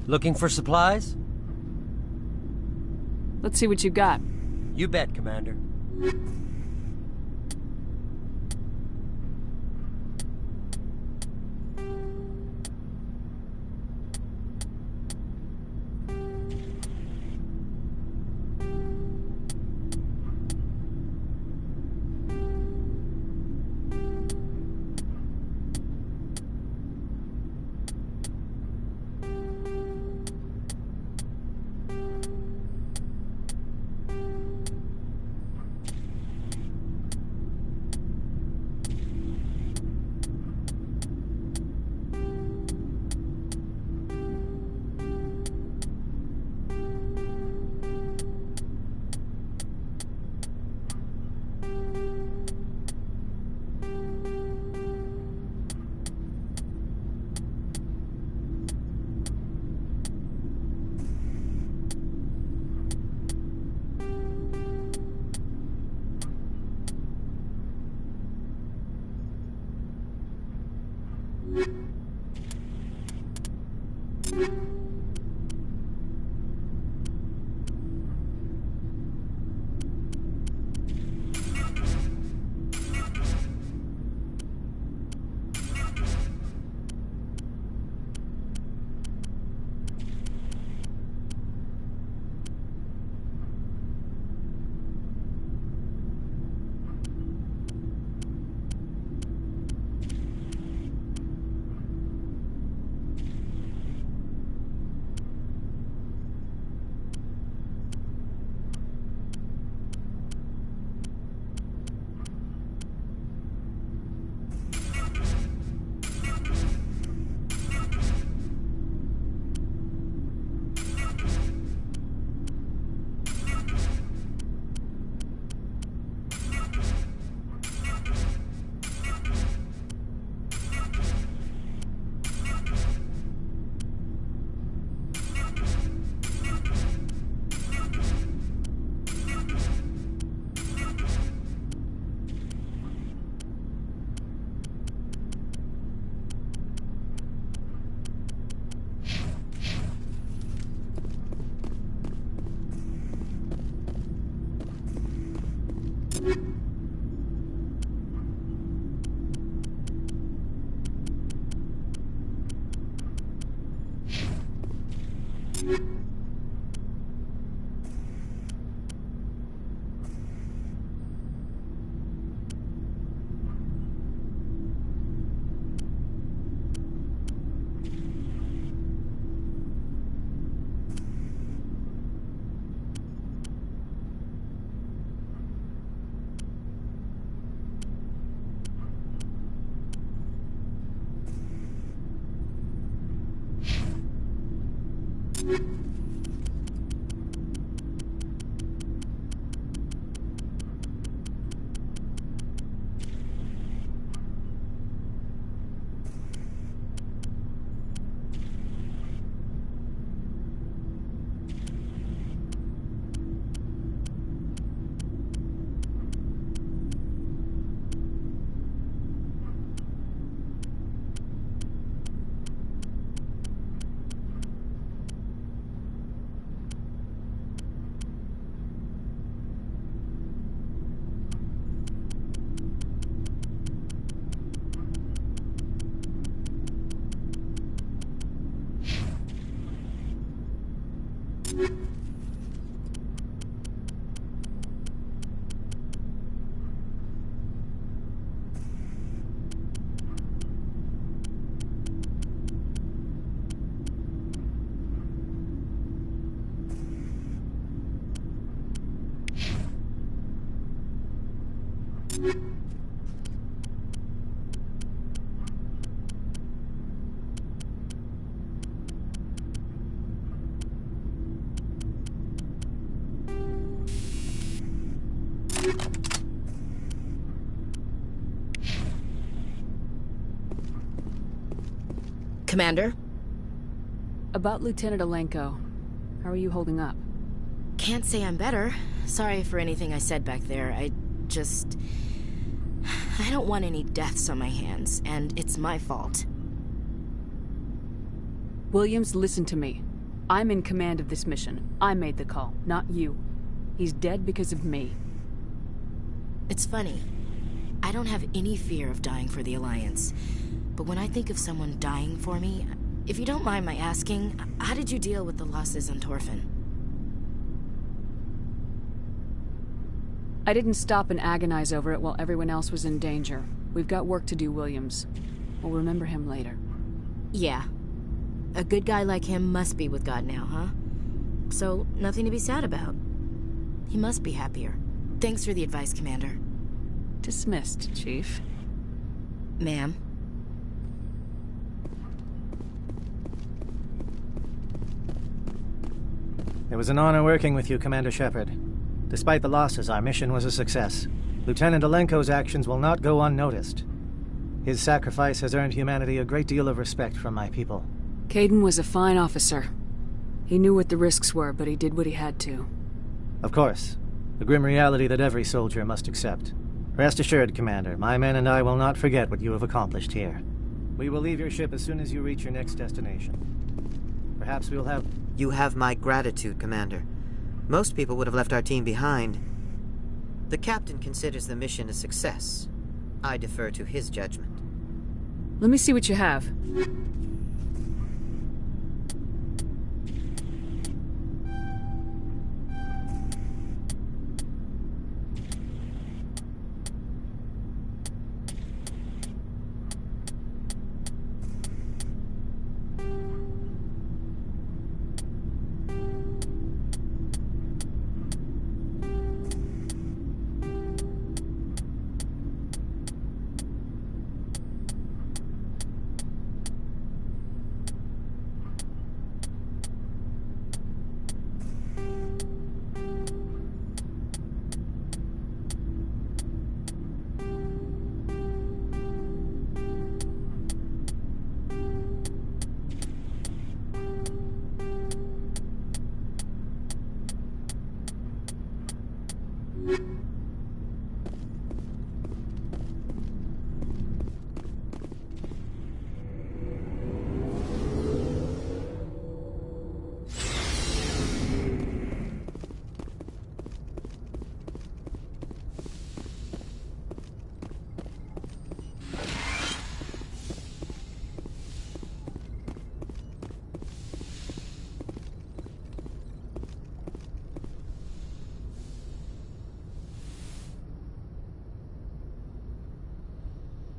Looking for supplies? Let's see what you got. You bet, Commander. Commander? About Lieutenant Alenko. How are you holding up? Can't say I'm better. Sorry for anything I said back there. I don't want any deaths on my hands, and it's my fault. Williams, listen to me. I'm in command of this mission. I made the call, not you. He's dead because of me. It's funny. I don't have any fear of dying for the Alliance. But when I think of someone dying for me, if you don't mind my asking, how did you deal with the losses on Torfin? I didn't stop and agonize over it while everyone else was in danger. We've got work to do, Williams. We'll remember him later. Yeah. A good guy like him must be with God now, huh? So, nothing to be sad about. He must be happier. Thanks for the advice, Commander. Dismissed, Chief. Ma'am. It was an honor working with you, Commander Shepard. Despite the losses, our mission was a success. Lieutenant Alenko's actions will not go unnoticed. His sacrifice has earned humanity a great deal of respect from my people. Kaidan was a fine officer. He knew what the risks were, but he did what he had to. Of course. The grim reality that every soldier must accept. Rest assured, Commander, my men and I will not forget what you have accomplished here. We will leave your ship as soon as you reach your next destination. Perhaps we'll have... You have my gratitude, Commander. Most people would have left our team behind. The captain considers the mission a success. I defer to his judgment. Let me see what you have.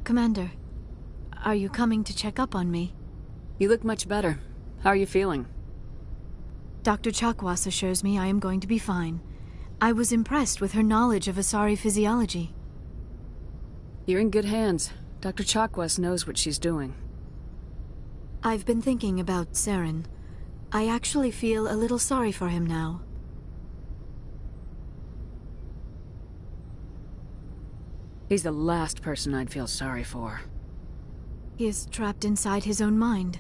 Commander, are you coming to check up on me? You look much better. How are you feeling? Dr. Chakwas assures me I am going to be fine. I was impressed with her knowledge of Asari physiology. You're in good hands. Dr. Chakwas knows what she's doing. I've been thinking about Saren. I actually feel a little sorry for him now. He's the last person I'd feel sorry for. He is trapped inside his own mind.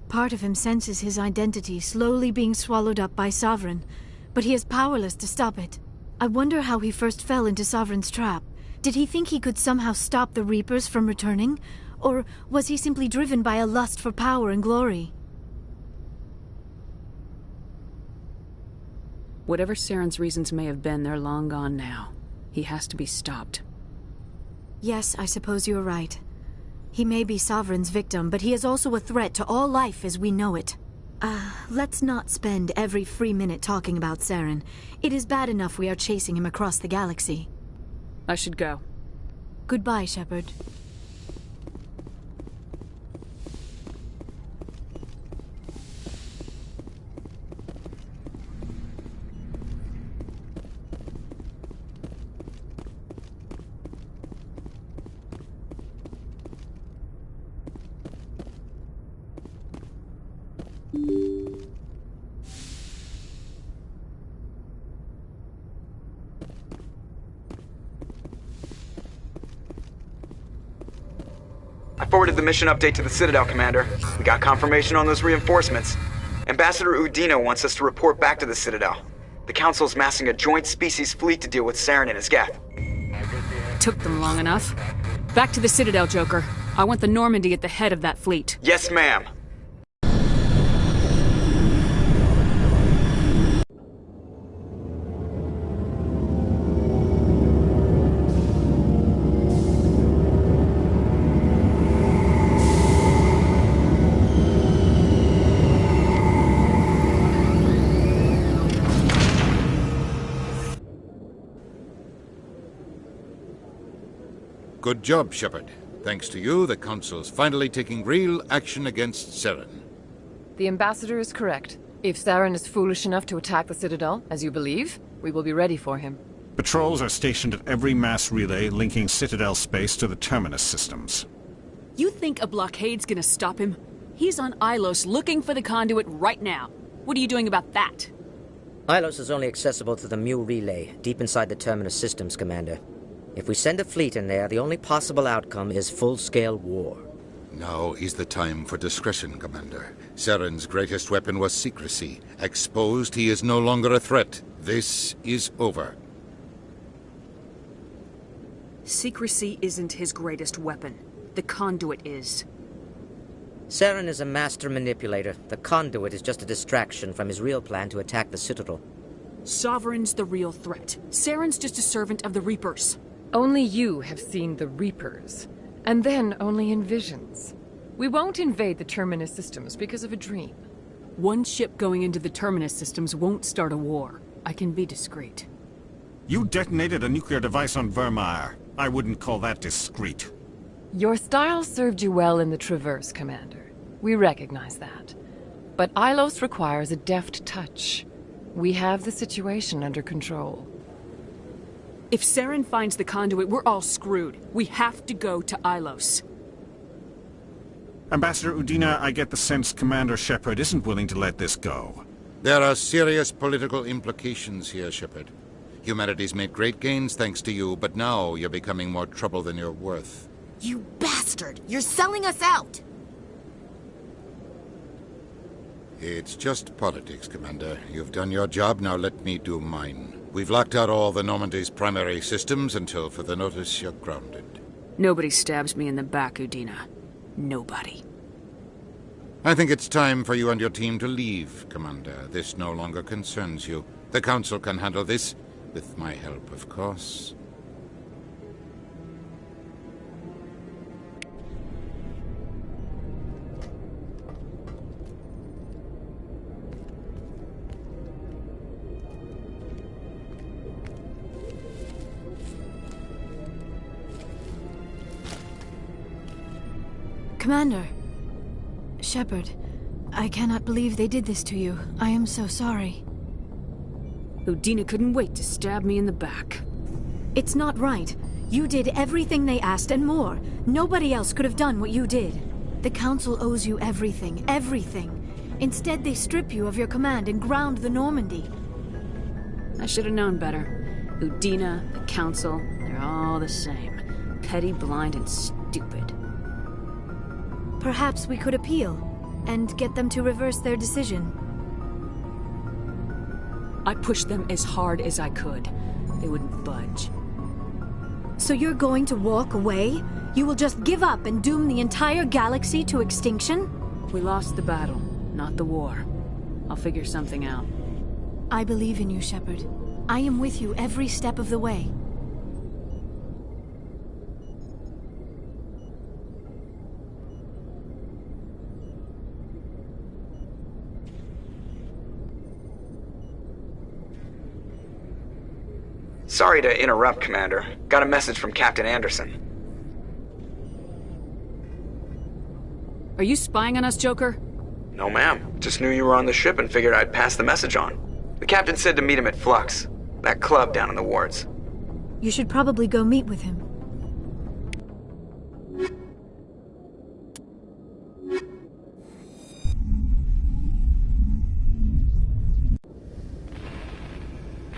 Part of him senses his identity slowly being swallowed up by Sovereign, but he is powerless to stop it. I wonder how he first fell into Sovereign's trap. Did he think he could somehow stop the Reapers from returning? Or was he simply driven by a lust for power and glory? Whatever Saren's reasons may have been, they're long gone now. He has to be stopped. Yes, I suppose you're right. He may be Sovereign's victim, but he is also a threat to all life as we know it. Let's not spend every free minute talking about Saren. It is bad enough we are chasing him across the galaxy. I should go. Goodbye, Shepard. I forwarded the mission update to the Citadel, Commander. We got confirmation on those reinforcements. Ambassador Udino wants us to report back to the Citadel. The Council's massing a joint species fleet to deal with Saren and his Geth. Took them long enough. Back to the Citadel, Joker. I want the Normandy at the head of that fleet. Yes, ma'am. Good job, Shepard. Thanks to you, the Council's finally taking real action against Saren. The Ambassador is correct. If Saren is foolish enough to attack the Citadel, as you believe, we will be ready for him. Patrols are stationed at every mass relay linking Citadel space to the Terminus systems. You think a blockade's gonna stop him? He's on Ilos looking for the conduit right now. What are you doing about that? Ilos is only accessible to the Mu relay, deep inside the Terminus systems, Commander. If we send a fleet in there, the only possible outcome is full-scale war. Now is the time for discretion, Commander. Saren's greatest weapon was secrecy. Exposed, he is no longer a threat. This is over. Secrecy isn't his greatest weapon. The conduit is. Saren is a master manipulator. The conduit is just a distraction from his real plan to attack the Citadel. Sovereign's the real threat. Saren's just a servant of the Reapers. Only you have seen the Reapers, and then only in visions. We won't invade the Terminus systems because of a dream. One ship going into the Terminus systems won't start a war. I can be discreet. You detonated a nuclear device on Vermeer. I wouldn't call that discreet. Your style served you well in the Traverse, Commander. We recognize that. But Ilos requires a deft touch. We have the situation under control. If Saren finds the conduit, we're all screwed. We have to go to Ilos. Ambassador Udina, I get the sense Commander Shepard isn't willing to let this go. There are serious political implications here, Shepard. Humanity's made great gains thanks to you, but now you're becoming more trouble than you're worth. You bastard! You're selling us out! It's just politics, Commander. You've done your job, now let me do mine. We've locked out all the Normandy's primary systems until further notice you're grounded. Nobody stabs me in the back, Udina. Nobody. I think it's time for you and your team to leave, Commander. This no longer concerns you. The Council can handle this, with my help, of course. Commander. Shepard, I cannot believe they did this to you. I am so sorry. Udina couldn't wait to stab me in the back. It's not right. You did everything they asked and more. Nobody else could have done what you did. The Council owes you everything, everything. Instead, they strip you of your command and ground the Normandy. I should have known better. Udina, the Council, they're all the same. Petty, blind, and stupid. Perhaps we could appeal, and get them to reverse their decision. I pushed them as hard as I could. They wouldn't budge. So you're going to walk away? You will just give up and doom the entire galaxy to extinction? We lost the battle, not the war. I'll figure something out. I believe in you, Shepard. I am with you every step of the way. Sorry to interrupt, Commander. Got a message from Captain Anderson. Are you spying on us, Joker? No, ma'am. Just knew you were on the ship and figured I'd pass the message on. The captain said to meet him at Flux, that club down in the wards. You should probably go meet with him.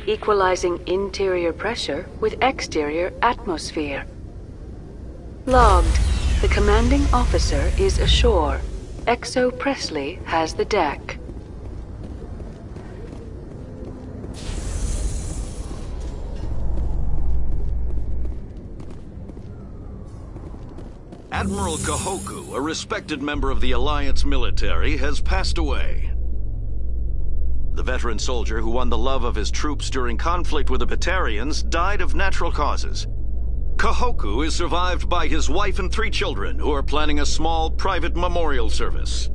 Equalizing interior pressure with exterior atmosphere. Logged. The commanding officer is ashore. Exo Presley has the deck. Admiral Kahoku, a respected member of the Alliance military, has passed away. The veteran soldier who won the love of his troops during conflict with the Batarians died of natural causes. Kahoku is survived by his wife and 3 children, who are planning a small private memorial service.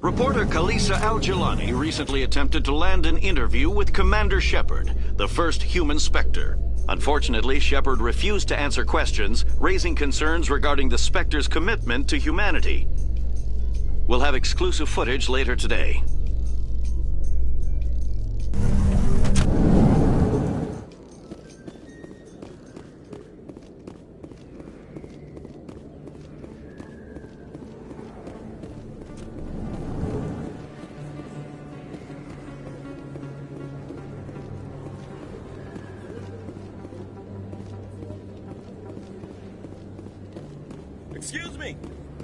Reporter Kalisa Al-Jilani recently attempted to land an interview with Commander Shepard, the first human Spectre. Unfortunately, Shepard refused to answer questions, raising concerns regarding the Spectre's commitment to humanity. We'll have exclusive footage later today. Excuse me,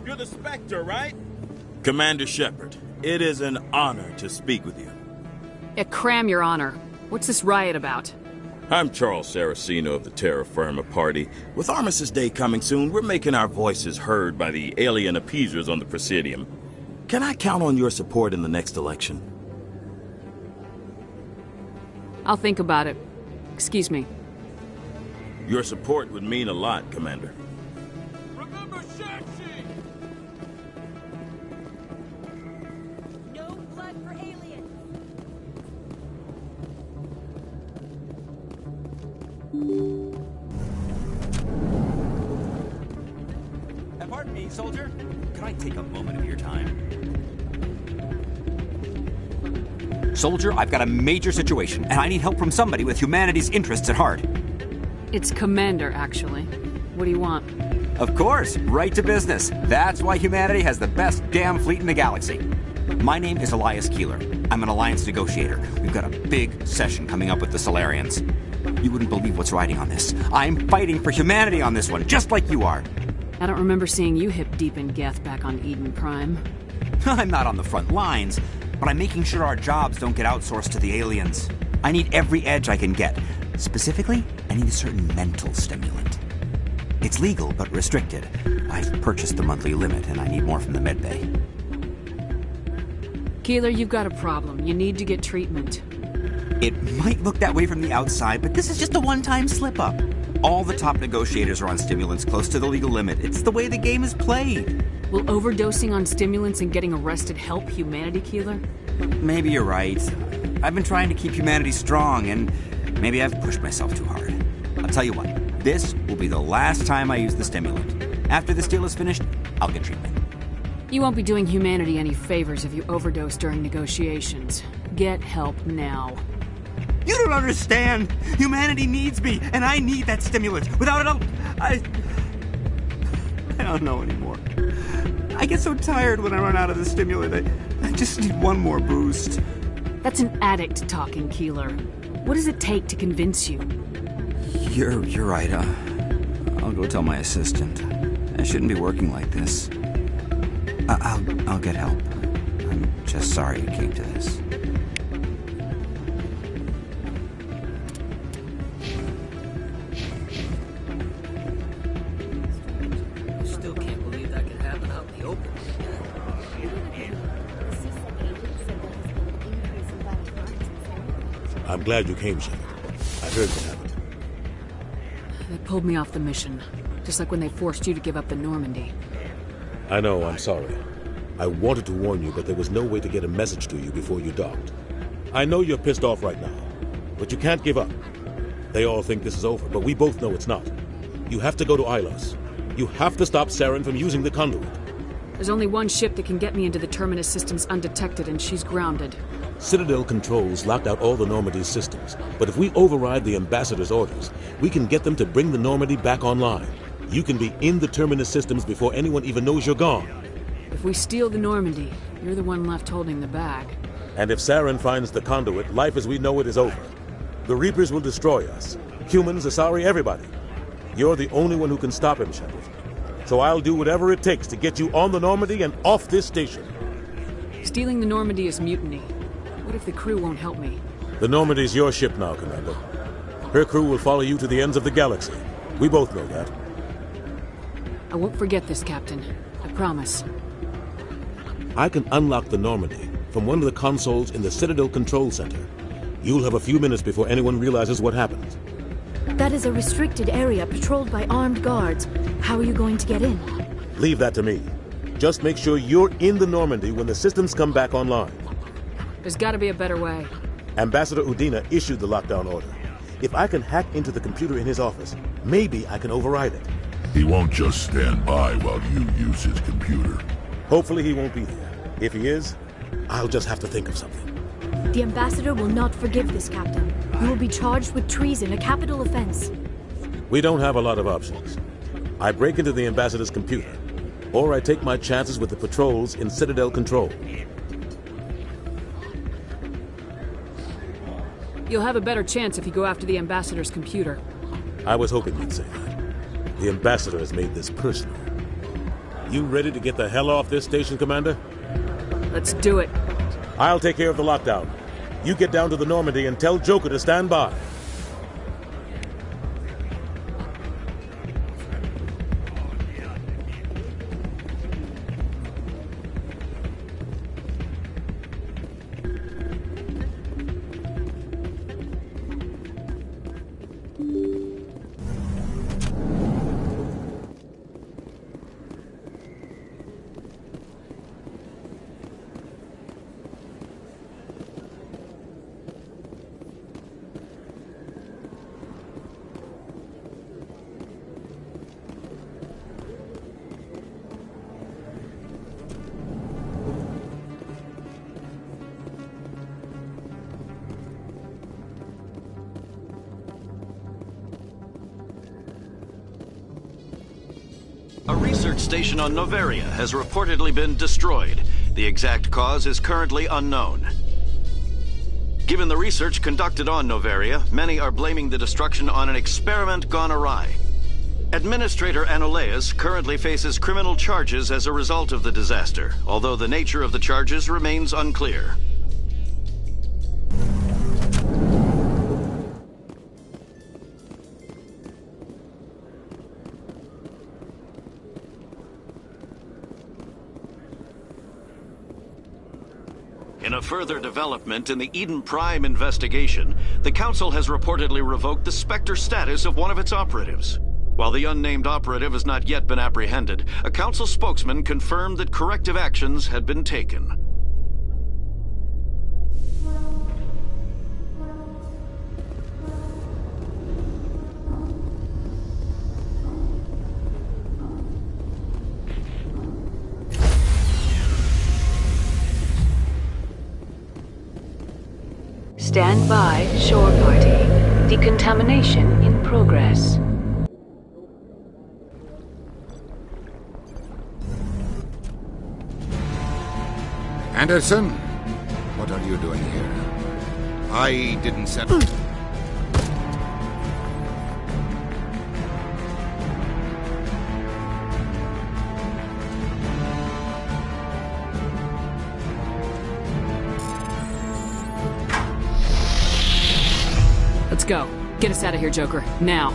you're the Spectre, right? Commander Shepard, it is an honor to speak with you. Yeah, cram your honor. What's this riot about? I'm Charles Saraceno of the Terra Firma Party. With Armistice Day coming soon, we're making our voices heard by the alien appeasers on the Presidium. Can I count on your support in the next election? I'll think about it. Excuse me. Your support would mean a lot, Commander. Pardon me, soldier. Could I take a moment of your time? Soldier, I've got a major situation, and I need help from somebody with humanity's interests at heart. It's Commander, actually. What do you want? Of course, right to business. That's why humanity has the best damn fleet in the galaxy. My name is Elias Keeler. I'm an Alliance negotiator. We've got a big session coming up with the Solarians. You wouldn't believe what's riding on this. I'm fighting for humanity on this one, just like you are. I don't remember seeing you hip deep in Geth back on Eden Prime. I'm not on the front lines, but I'm making sure our jobs don't get outsourced to the aliens. I need every edge I can get. Specifically, I need a certain mental stimulant. It's legal, but restricted. I've purchased the monthly limit, and I need more from the medbay. Keeler, you've got a problem. You need to get treatment. It might look that way from the outside, but this is just a one-time slip-up. All the top negotiators are on stimulants close to the legal limit. It's the way the game is played. Will overdosing on stimulants and getting arrested help humanity, Keeler? Maybe you're right. I've been trying to keep humanity strong, and maybe I've pushed myself too hard. I'll tell you what, this will be the last time I use the stimulant. After this deal is finished, I'll get treatment. You won't be doing humanity any favors if you overdose during negotiations. Get help now. You don't understand! Humanity needs me, and I need that stimulant. Without it, I don't know anymore. I get so tired when I run out of the stimulant. I just need one more boost. That's an addict talking, Keeler. What does it take to convince you? You're right. I'll go tell my assistant. I shouldn't be working like this. I'll get help. I'm just sorry it came to this. I'm glad you came, Shepard. I heard what happened. They pulled me off the mission, just like when they forced you to give up the Normandy. I know, I'm sorry. I wanted to warn you, but there was no way to get a message to you before you docked. I know you're pissed off right now, but you can't give up. They all think this is over, but we both know it's not. You have to go to Ilos. You have to stop Saren from using the conduit. There's only one ship that can get me into the Terminus systems undetected, and she's grounded. Citadel controls locked out all the Normandy's systems, but if we override the Ambassador's orders, we can get them to bring the Normandy back online. You can be in the Terminus systems before anyone even knows you're gone. If we steal the Normandy, you're the one left holding the bag. And if Saren finds the conduit, life as we know it is over. The Reapers will destroy us. Humans, Asari, everybody. You're the only one who can stop him, Shepard. So I'll do whatever it takes to get you on the Normandy and off this station. Stealing the Normandy is mutiny. What if the crew won't help me? The Normandy's your ship now, Commander. Her crew will follow you to the ends of the galaxy. We both know that. I won't forget this, Captain. I promise. I can unlock the Normandy from one of the consoles in the Citadel Control Center. You'll have a few minutes before anyone realizes what happened. That is a restricted area patrolled by armed guards. How are you going to get in? Leave that to me. Just make sure you're in the Normandy when the systems come back online. There's gotta be a better way. Ambassador Udina issued the lockdown order. If I can hack into the computer in his office, maybe I can override it. He won't just stand by while you use his computer. Hopefully he won't be there. If he is, I'll just have to think of something. The Ambassador will not forgive this, Captain. You will be charged with treason, a capital offense. We don't have a lot of options. I break into the Ambassador's computer, or I take my chances with the patrols in Citadel control. You'll have a better chance if you go after the Ambassador's computer. I was hoping you'd say that. The Ambassador has made this personal. You ready to get the hell off this station, Commander? Let's do it. I'll take care of the lockdown. You get down to the Normandy and tell Joker to stand by. A research station on Noveria has reportedly been destroyed. The exact cause is currently unknown. Given the research conducted on Noveria, many are blaming the destruction on an experiment gone awry. Administrator Anoleus currently faces criminal charges as a result of the disaster, although the nature of the charges remains unclear. In a further development in the Eden Prime investigation, the Council has reportedly revoked the Spectre status of one of its operatives. While the unnamed operative has not yet been apprehended, a Council spokesman confirmed that corrective actions had been taken. Stand by, shore party. Decontamination in progress. Anderson, what are you doing here? I didn't set... Let's go. Get us out of here, Joker. Now.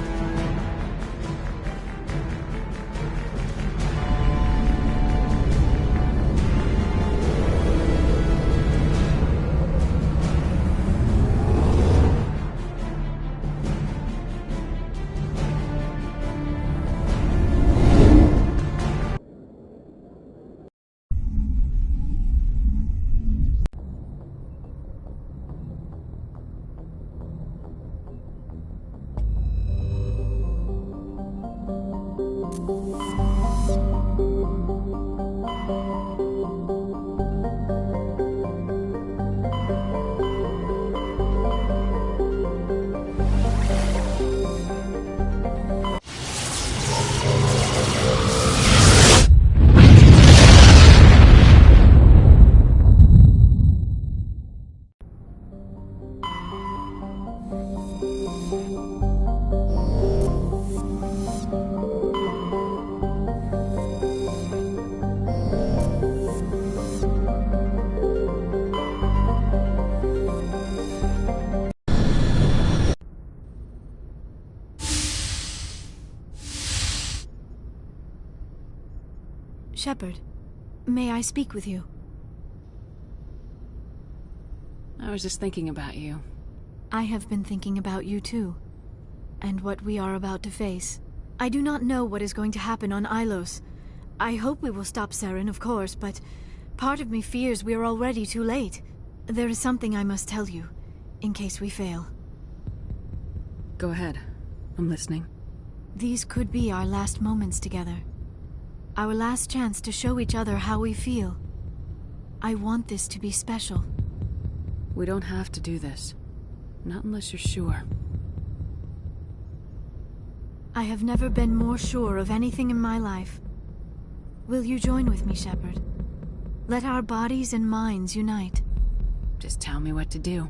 Shepard, may I speak with you? I was just thinking about you. I have been thinking about you too, and what we are about to face. I do not know what is going to happen on Ilos, I hope we will stop Saren, of course, but part of me fears we are already too late. There is something I must tell you, in case we fail. Go ahead. I'm listening. These could be our last moments together. Our last chance to show each other how we feel. I want this to be special. We don't have to do this. Not unless you're sure. I have never been more sure of anything in my life. Will you join with me, Shepard? Let our bodies and minds unite. Just tell me what to do.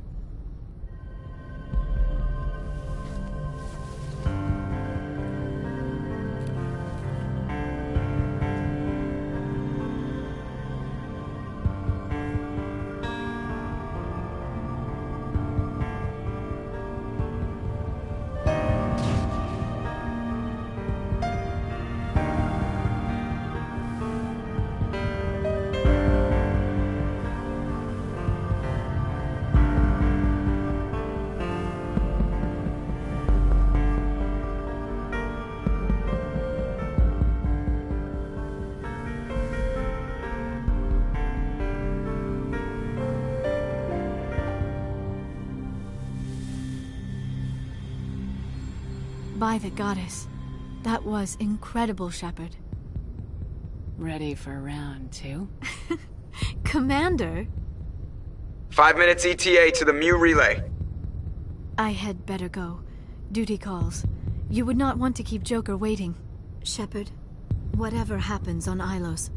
By the goddess. That was incredible, Shepard. Ready for round 2? Commander? 5 minutes ETA to the Mu relay. I had better go. Duty calls. You would not want to keep Joker waiting. Shepard, whatever happens on Ilos,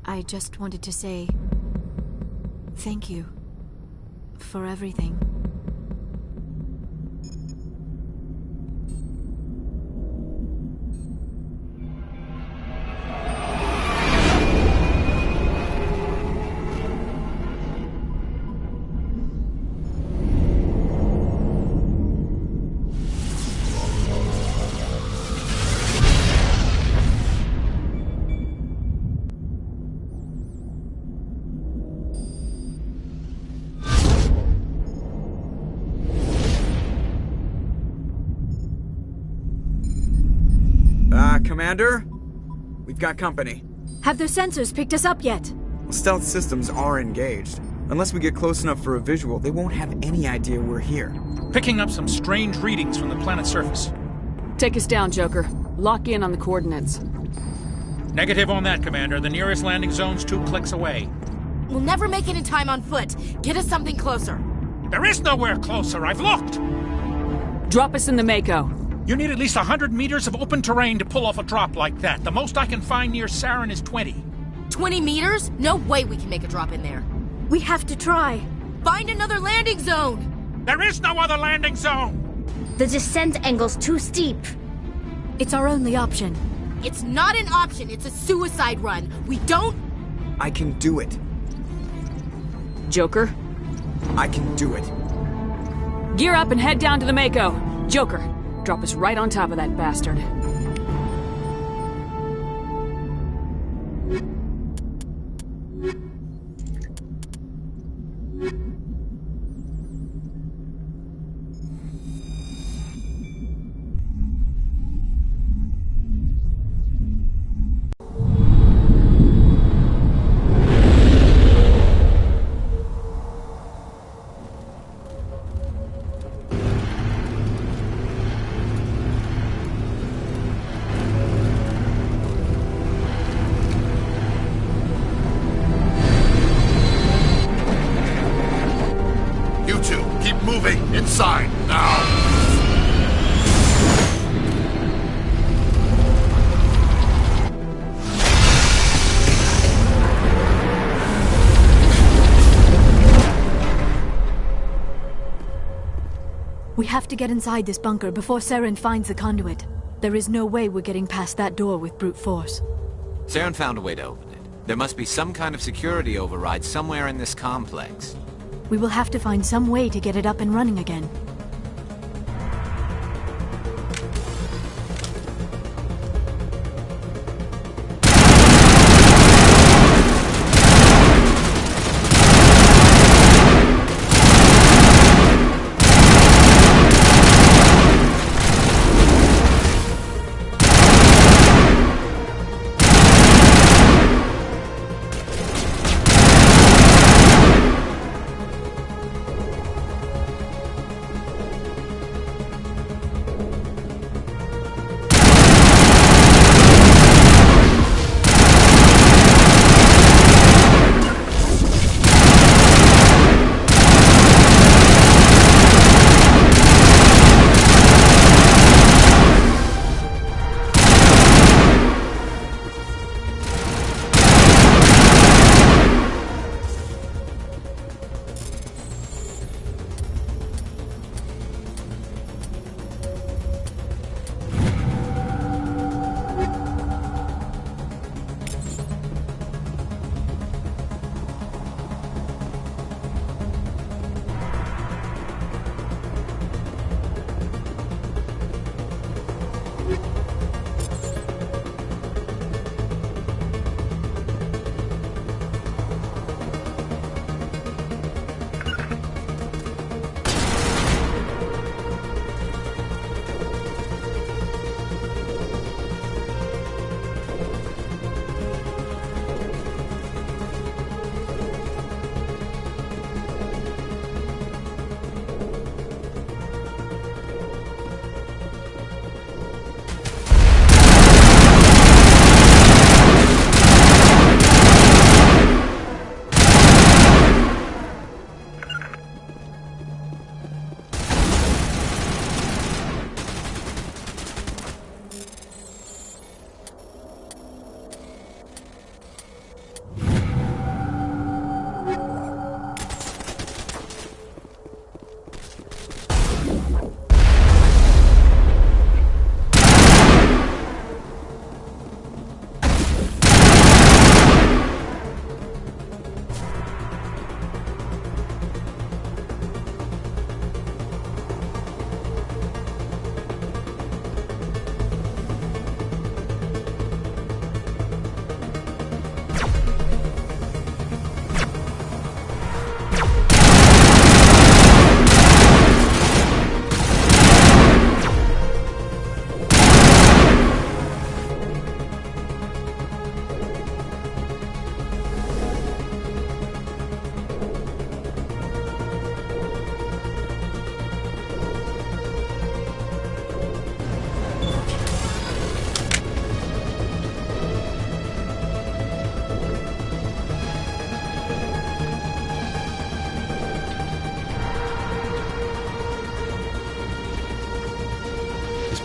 I just wanted to say... thank you. For everything. Commander? We've got company. Have their sensors picked us up yet? Stealth systems are engaged. Unless we get close enough for a visual, they won't have any idea we're here. Picking up some strange readings from the planet's surface. Take us down, Joker. Lock in on the coordinates. Negative on that, Commander. The nearest landing zone's 2 clicks away. We'll never make it in time on foot. Get us something closer. There is nowhere closer. I've looked. Drop us in the Mako. You need at least 100 meters of open terrain to pull off a drop like that. The most I can find near Saren is 20. 20 meters? No way we can make a drop in there. We have to try. Find another landing zone! There is no other landing zone! The descent angle's too steep. It's our only option. It's not an option, it's a suicide run. We don't... I can do it. Joker? I can do it. Gear up and head down to the Mako. Joker, drop us right on top of that bastard. Inside, now! We have to get inside this bunker before Saren finds the conduit. There is no way we're getting past that door with brute force. Saren found a way to open it. There must be some kind of security override somewhere in this complex. We will have to find some way to get it up and running again.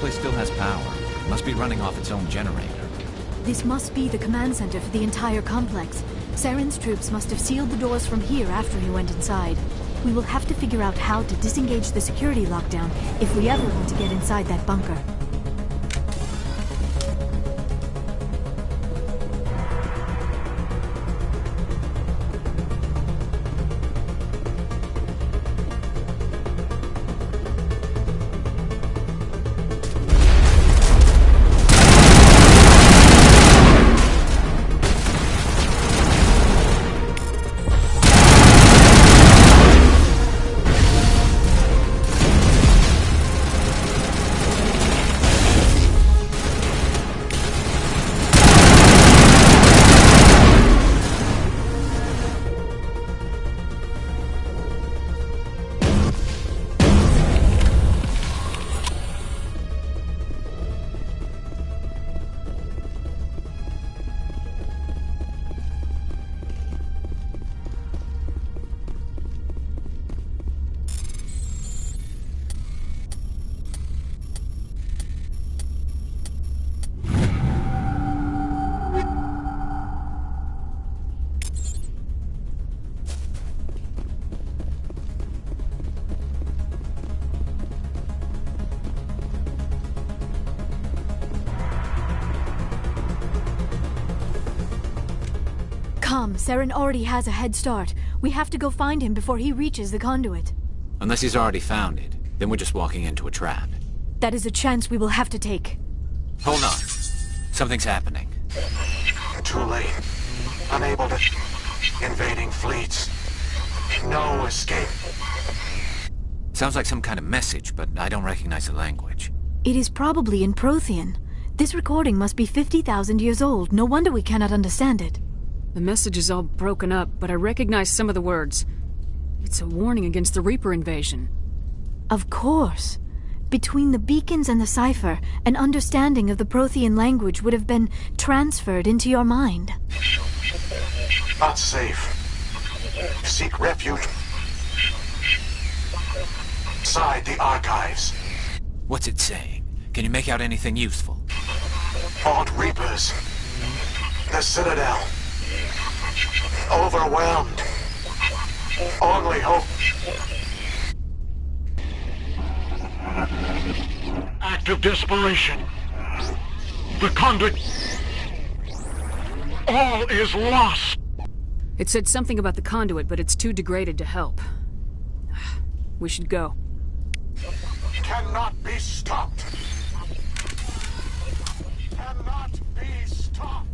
place still has power. It must be running off its own generator. This must be the command center for the entire complex. Saren's troops must have sealed the doors from here after he went inside. We will have to figure out how to disengage the security lockdown if we ever want to get inside that bunker. Come, Saren already has a head start. We have to go find him before he reaches the conduit. Unless he's already found it, then we're just walking into a trap. That is a chance we will have to take. Hold on. Something's happening. Too late. Unable to... Invading fleets. No escape. Sounds like some kind of message, but I don't recognize the language. It is probably in Prothean. This recording must be 50,000 years old. No wonder we cannot understand it. The message is all broken up, but I recognize some of the words. It's a warning against the Reaper invasion. Of course. Between the beacons and the cipher, an understanding of the Prothean language would have been transferred into your mind. Not safe. Seek refuge inside the archives. What's it saying? Can you make out anything useful? Fought Reapers. The Citadel. Overwhelmed. Only hope. Act of desperation. The conduit. All is lost. It said something about the conduit, but it's too degraded to help. We should go. Cannot be stopped. Cannot be stopped.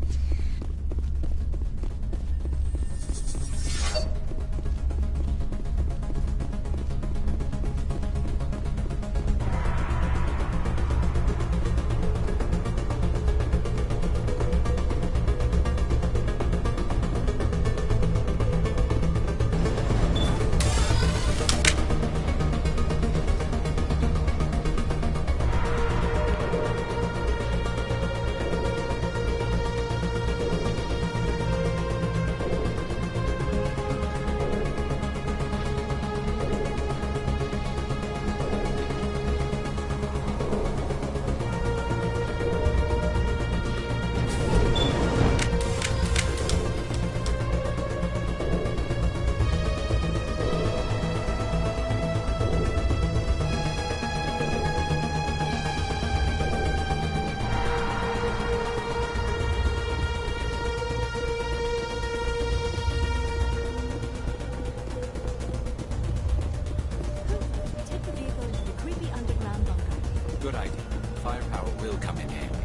Good idea. Firepower will come in handy.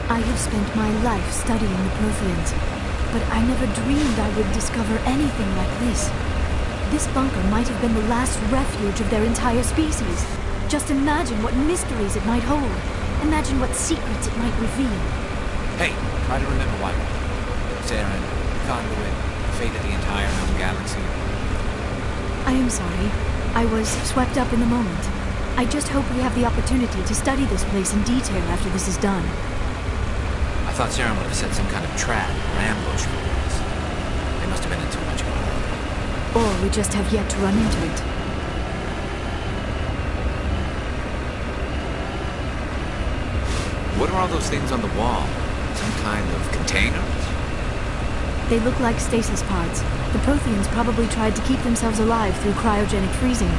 I have spent my life studying the Protheans, but I never dreamed I would discover anything like this. This bunker might have been the last refuge of their entire species. Just imagine what mysteries it might hold. Imagine what secrets it might reveal. Hey, try to remember why. Saren, Conduit, fate of the entire known galaxy. I am sorry. I was swept up in the moment. I just hope we have the opportunity to study this place in detail after this is done. I thought Saren would have set some kind of trap or ambush for us. They must have been in too much of a hurry. Or we just have yet to run into it. What are all those things on the wall? Some kind of containers? They look like stasis pods. The Protheans probably tried to keep themselves alive through cryogenic freezing.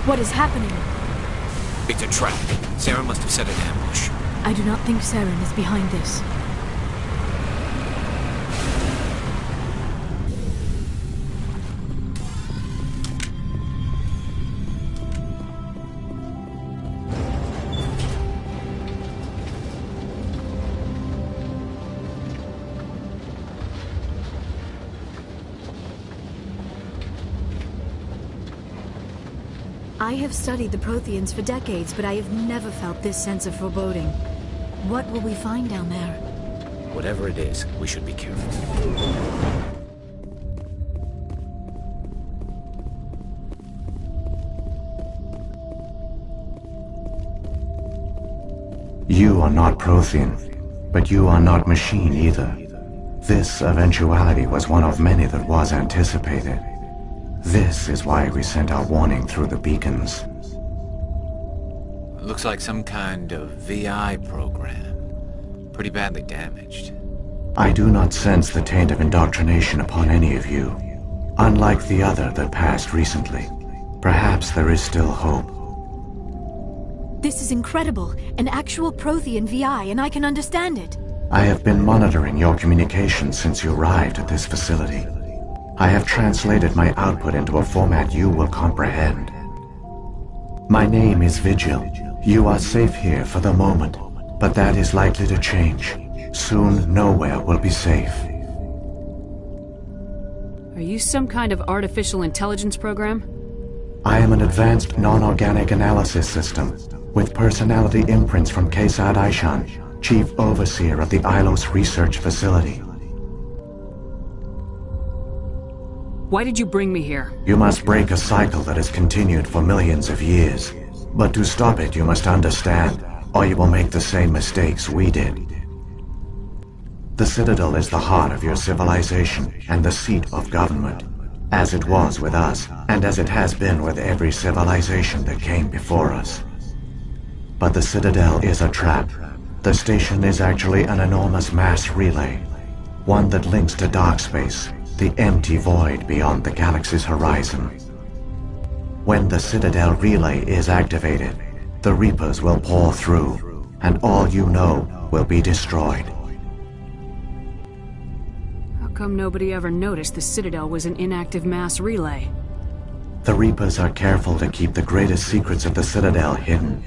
What is happening? It's a trap. Saren must have set an ambush. I do not think Saren is behind this. I have studied the Protheans for decades, but I have never felt this sense of foreboding. What will we find down there? Whatever it is, we should be careful. You are not Prothean, but you are not machine either. This eventuality was one of many that was anticipated. This is why we sent our warning through the beacons. Looks like some kind of VI program. Pretty badly damaged. I do not sense the taint of indoctrination upon any of you, unlike the other that passed recently. Perhaps there is still hope. This is incredible. An actual Prothean VI, and I can understand it. I have been monitoring your communications since you arrived at this facility. I have translated my output into a format you will comprehend. My name is Vigil. You are safe here for the moment, but that is likely to change. Soon, nowhere will be safe. Are you some kind of artificial intelligence program? I am an advanced non-organic analysis system, with personality imprints from Kesad Aishan, Chief Overseer of the Ilos Research Facility. Why did you bring me here? You must break a cycle that has continued for millions of years. But to stop it, you must understand, or you will make the same mistakes we did. The Citadel is the heart of your civilization and the seat of government, as it was with us, and as it has been with every civilization that came before us. But the Citadel is a trap. The station is actually an enormous mass relay, one that links to dark space, the empty void beyond the galaxy's horizon. When the Citadel relay is activated, the Reapers will pour through, and all you know will be destroyed. How come nobody ever noticed the Citadel was an inactive mass relay? The Reapers are careful to keep the greatest secrets of the Citadel hidden.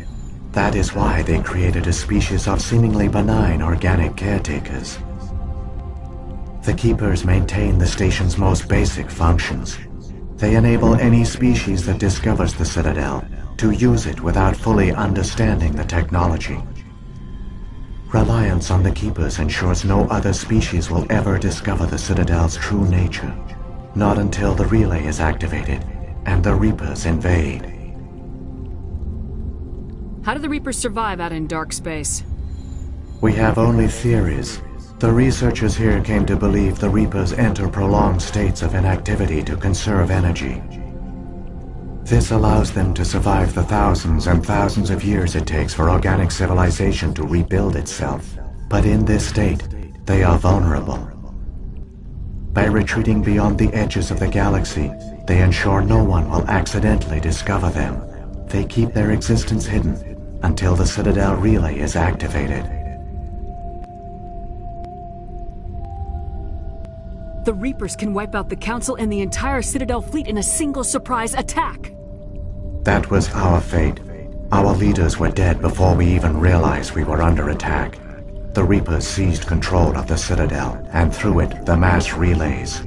That is why they created a species of seemingly benign organic caretakers. The Keepers maintain the station's most basic functions. They enable any species that discovers the Citadel to use it without fully understanding the technology. Reliance on the Keepers ensures no other species will ever discover the Citadel's true nature. Not until the relay is activated and the Reapers invade. How do the Reapers survive out in dark space? We have only theories. The researchers here came to believe the Reapers enter prolonged states of inactivity to conserve energy. This allows them to survive the thousands and thousands of years it takes for organic civilization to rebuild itself. But in this state, they are vulnerable. By retreating beyond the edges of the galaxy, they ensure no one will accidentally discover them. They keep their existence hidden until the Citadel relay is activated. The Reapers can wipe out the Council and the entire Citadel fleet in a single surprise attack. That was our fate. Our leaders were dead before we even realized we were under attack. The Reapers seized control of the Citadel, and through it, the mass relays.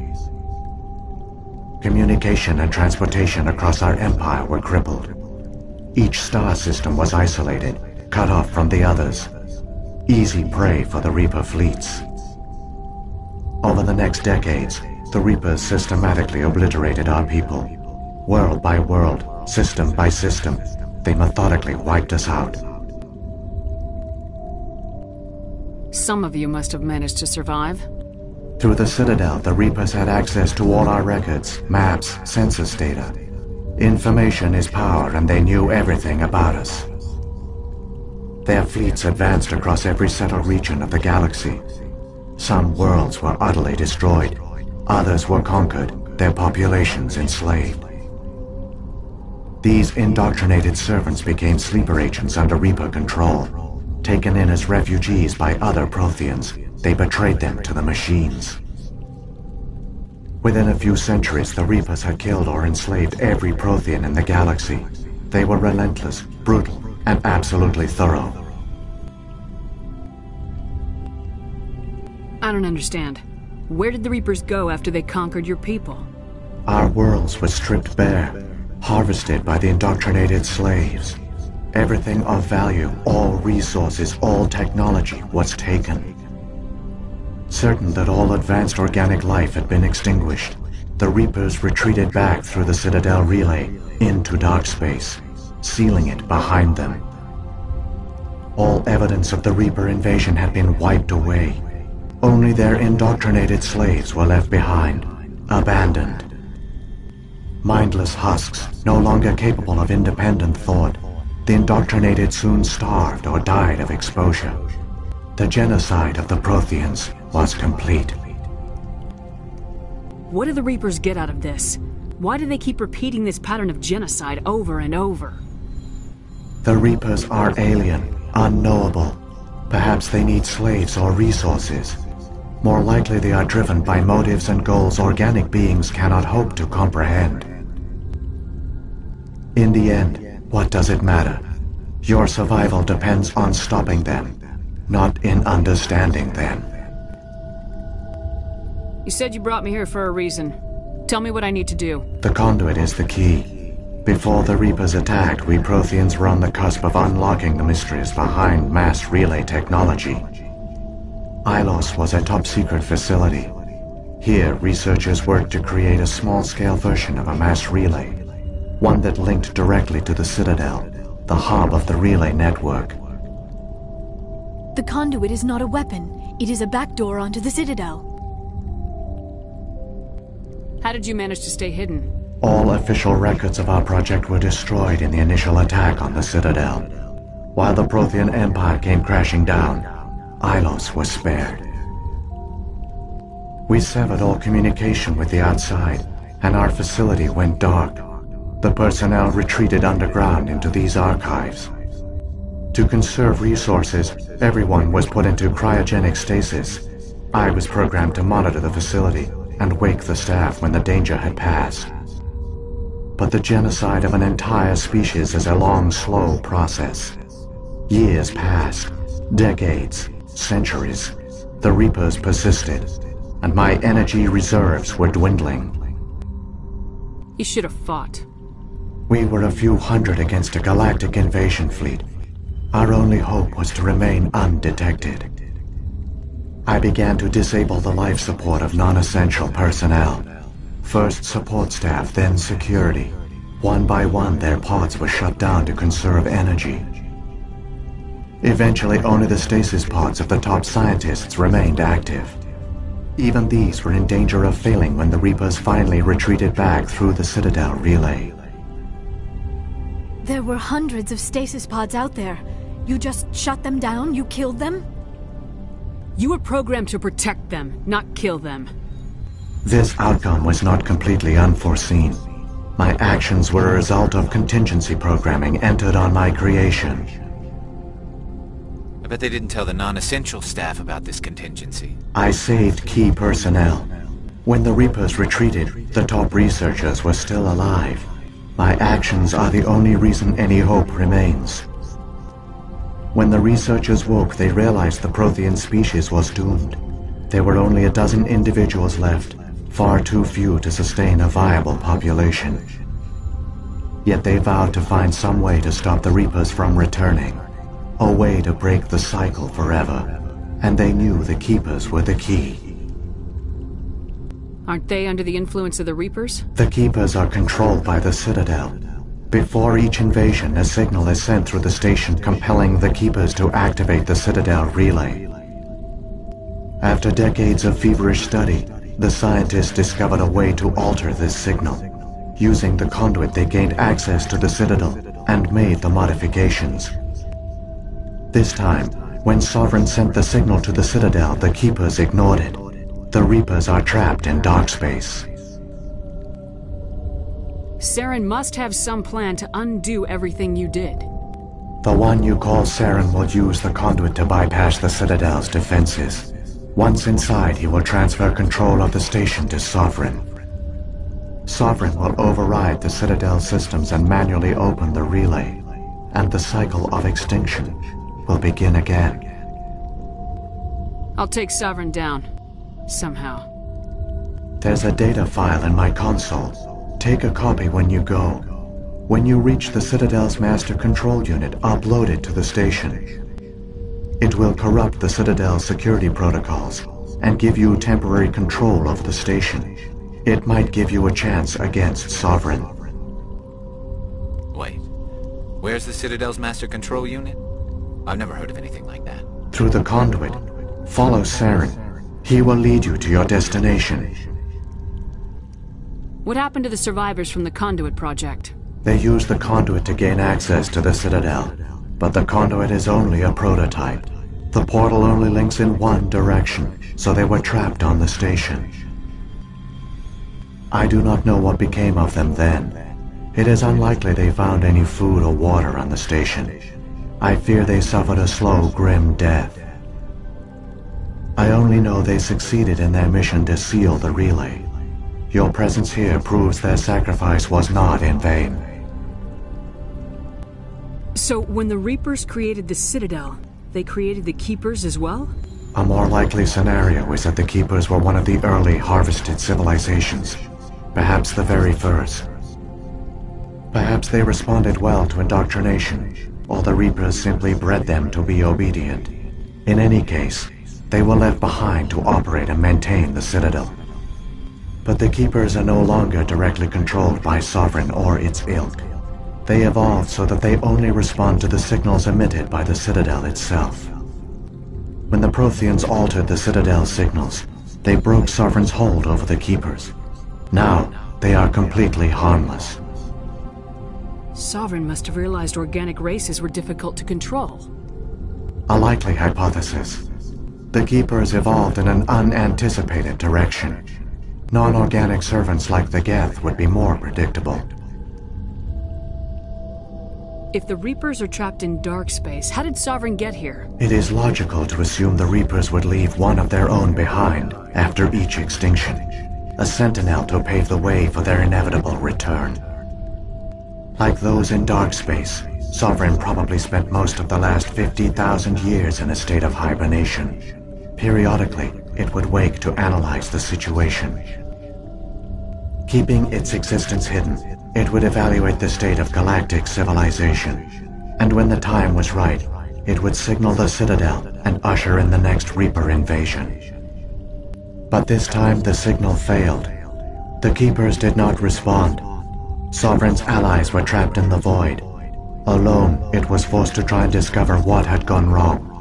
Communication and transportation across our empire were crippled. Each star system was isolated, cut off from the others. Easy prey for the Reaper fleets. Over the next decades, the Reapers systematically obliterated our people. World by world, system by system, they methodically wiped us out. Some of you must have managed to survive. Through the Citadel, the Reapers had access to all our records, maps, census data. Information is power, and they knew everything about us. Their fleets advanced across every settled region of the galaxy. Some worlds were utterly destroyed. Others were conquered, their populations enslaved. These indoctrinated servants became sleeper agents under Reaper control. Taken in as refugees by other Protheans, they betrayed them to the machines. Within a few centuries, the Reapers had killed or enslaved every Prothean in the galaxy. They were relentless, brutal, and absolutely thorough. I don't understand. Where did the Reapers go after they conquered your people? Our worlds were stripped bare, harvested by the indoctrinated slaves. Everything of value, all resources, all technology was taken. Certain that all advanced organic life had been extinguished, the Reapers retreated back through the Citadel relay into dark space, sealing it behind them. All evidence of the Reaper invasion had been wiped away. Only their indoctrinated slaves were left behind, abandoned. Mindless husks, no longer capable of independent thought, the indoctrinated soon starved or died of exposure. The genocide of the Protheans was complete. What do the Reapers get out of this? Why do they keep repeating this pattern of genocide over and over? The Reapers are alien, unknowable. Perhaps they need slaves or resources. More likely they are driven by motives and goals organic beings cannot hope to comprehend. In the end, what does it matter? Your survival depends on stopping them, not in understanding them. You said you brought me here for a reason. Tell me what I need to do. The conduit is the key. Before the Reapers attacked, we Protheans were on the cusp of unlocking the mysteries behind mass relay technology. Ilos was a top-secret facility. Here, researchers worked to create a small-scale version of a mass relay, one that linked directly to the Citadel, the hub of the relay network. The conduit is not a weapon. It is a backdoor onto the Citadel. How did you manage to stay hidden? All official records of our project were destroyed in the initial attack on the Citadel. While the Prothean Empire came crashing down, Ilos was spared. We severed all communication with the outside, and our facility went dark. The personnel retreated underground into these archives. To conserve resources, everyone was put into cryogenic stasis. I was programmed to monitor the facility and wake the staff when the danger had passed. But the genocide of an entire species is a long, slow process. Years passed, decades, centuries. The Reapers persisted, and my energy reserves were dwindling. You should have fought. We were a few hundred against a galactic invasion fleet. Our only hope was to remain undetected. I began to disable the life support of non-essential personnel. First support staff, then security. One by one, their pods were shut down to conserve energy. Eventually, only the stasis pods of the top scientists remained active. Even these were in danger of failing when the Reapers finally retreated back through the Citadel relay. There were hundreds of stasis pods out there. You just shut them down? You killed them? You were programmed to protect them, not kill them. This outcome was not completely unforeseen. My actions were a result of contingency programming entered on my creation. I bet they didn't tell the non-essential staff about this contingency. I saved key personnel. When the Reapers retreated, the top researchers were still alive. My actions are the only reason any hope remains. When the researchers woke, they realized the Prothean species was doomed. There were only a dozen individuals left, far too few to sustain a viable population. Yet they vowed to find some way to stop the Reapers from returning, a way to break the cycle forever, and they knew the Keepers were the key. Aren't they under the influence of the Reapers? The Keepers are controlled by the Citadel. Before each invasion, a signal is sent through the station compelling the Keepers to activate the Citadel relay. After decades of feverish study, the scientists discovered a way to alter this signal. Using the conduit, they gained access to the Citadel and made the modifications. This time, when Sovereign sent the signal to the Citadel, the Keepers ignored it. The Reapers are trapped in dark space. Saren must have some plan to undo everything you did. The one you call Saren will use the conduit to bypass the Citadel's defenses. Once inside, he will transfer control of the station to Sovereign. Sovereign will override the Citadel systems and manually open the relay, and the cycle of extinction will begin again. I'll take Sovereign down. Somehow. There's a data file in my console. Take a copy when you go. When you reach the Citadel's master control unit, upload it to the station. It will corrupt the Citadel's security protocols and give you temporary control of the station. It might give you a chance against Sovereign. Wait, where's the Citadel's master control unit? I've never heard of anything like that. Through the conduit. Follow Saren. He will lead you to your destination. What happened to the survivors from the Conduit project? They used the conduit to gain access to the Citadel, but the conduit is only a prototype. The portal only links in one direction, so they were trapped on the station. I do not know what became of them then. It is unlikely they found any food or water on the station. I fear they suffered a slow, grim death. I only know they succeeded in their mission to seal the relay. Your presence here proves their sacrifice was not in vain. So, when the Reapers created the Citadel, they created the Keepers as well? A more likely scenario is that the Keepers were one of the early harvested civilizations. Perhaps the very first. Perhaps they responded well to indoctrination, or the Reapers simply bred them to be obedient. In any case, they were left behind to operate and maintain the Citadel. But the Keepers are no longer directly controlled by Sovereign or its ilk. They evolved so that they only respond to the signals emitted by the Citadel itself. When the Protheans altered the Citadel's signals, they broke Sovereign's hold over the Keepers. Now, they are completely harmless. Sovereign must have realized organic races were difficult to control. A likely hypothesis. The Keepers evolved in an unanticipated direction. Non-organic servants like the Geth would be more predictable. If the Reapers are trapped in dark space, how did Sovereign get here? It is logical to assume the Reapers would leave one of their own behind after each extinction. A sentinel to pave the way for their inevitable return. Like those in dark space, Sovereign probably spent most of the last 50,000 years in a state of hibernation. Periodically, it would wake to analyze the situation. Keeping its existence hidden, it would evaluate the state of galactic civilization. And when the time was right, it would signal the Citadel and usher in the next Reaper invasion. But this time the signal failed. The Keepers did not respond. Sovereign's allies were trapped in the void. Alone, it was forced to try and discover what had gone wrong.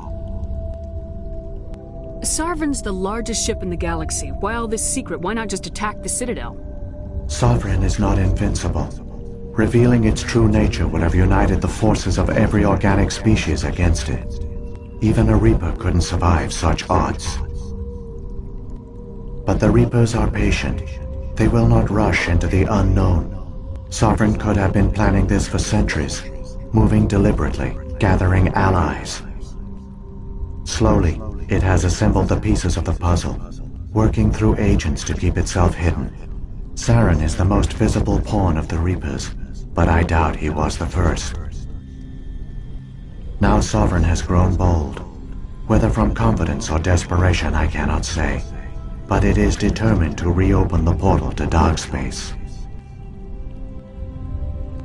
Sovereign's the largest ship in the galaxy. Why all this secret? Why not just attack the Citadel? Sovereign is not invincible. Revealing its true nature would have united the forces of every organic species against it. Even a Reaper couldn't survive such odds. But the Reapers are patient. They will not rush into the unknown. Sovereign could have been planning this for centuries, moving deliberately, gathering allies. Slowly, it has assembled the pieces of the puzzle, working through agents to keep itself hidden. Saren is the most visible pawn of the Reapers, but I doubt he was the first. Now Sovereign has grown bold. Whether from confidence or desperation, I cannot say. But it is determined to reopen the portal to dark space.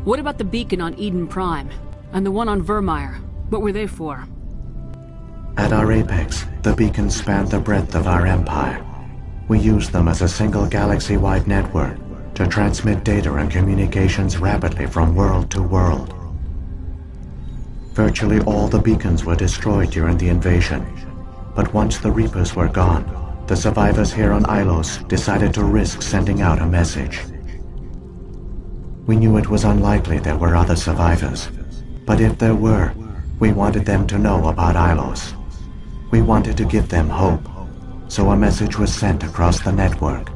What about the beacon on Eden Prime? And the one on Vermeer? What were they for? At our apex, the beacons spanned the breadth of our empire. We used them as a single galaxy-wide network to transmit data and communications rapidly from world to world. Virtually all the beacons were destroyed during the invasion, but once the Reapers were gone, the survivors here on Ilos decided to risk sending out a message. We knew it was unlikely there were other survivors, but if there were, we wanted them to know about Ilos. We wanted to give them hope, so a message was sent across the network.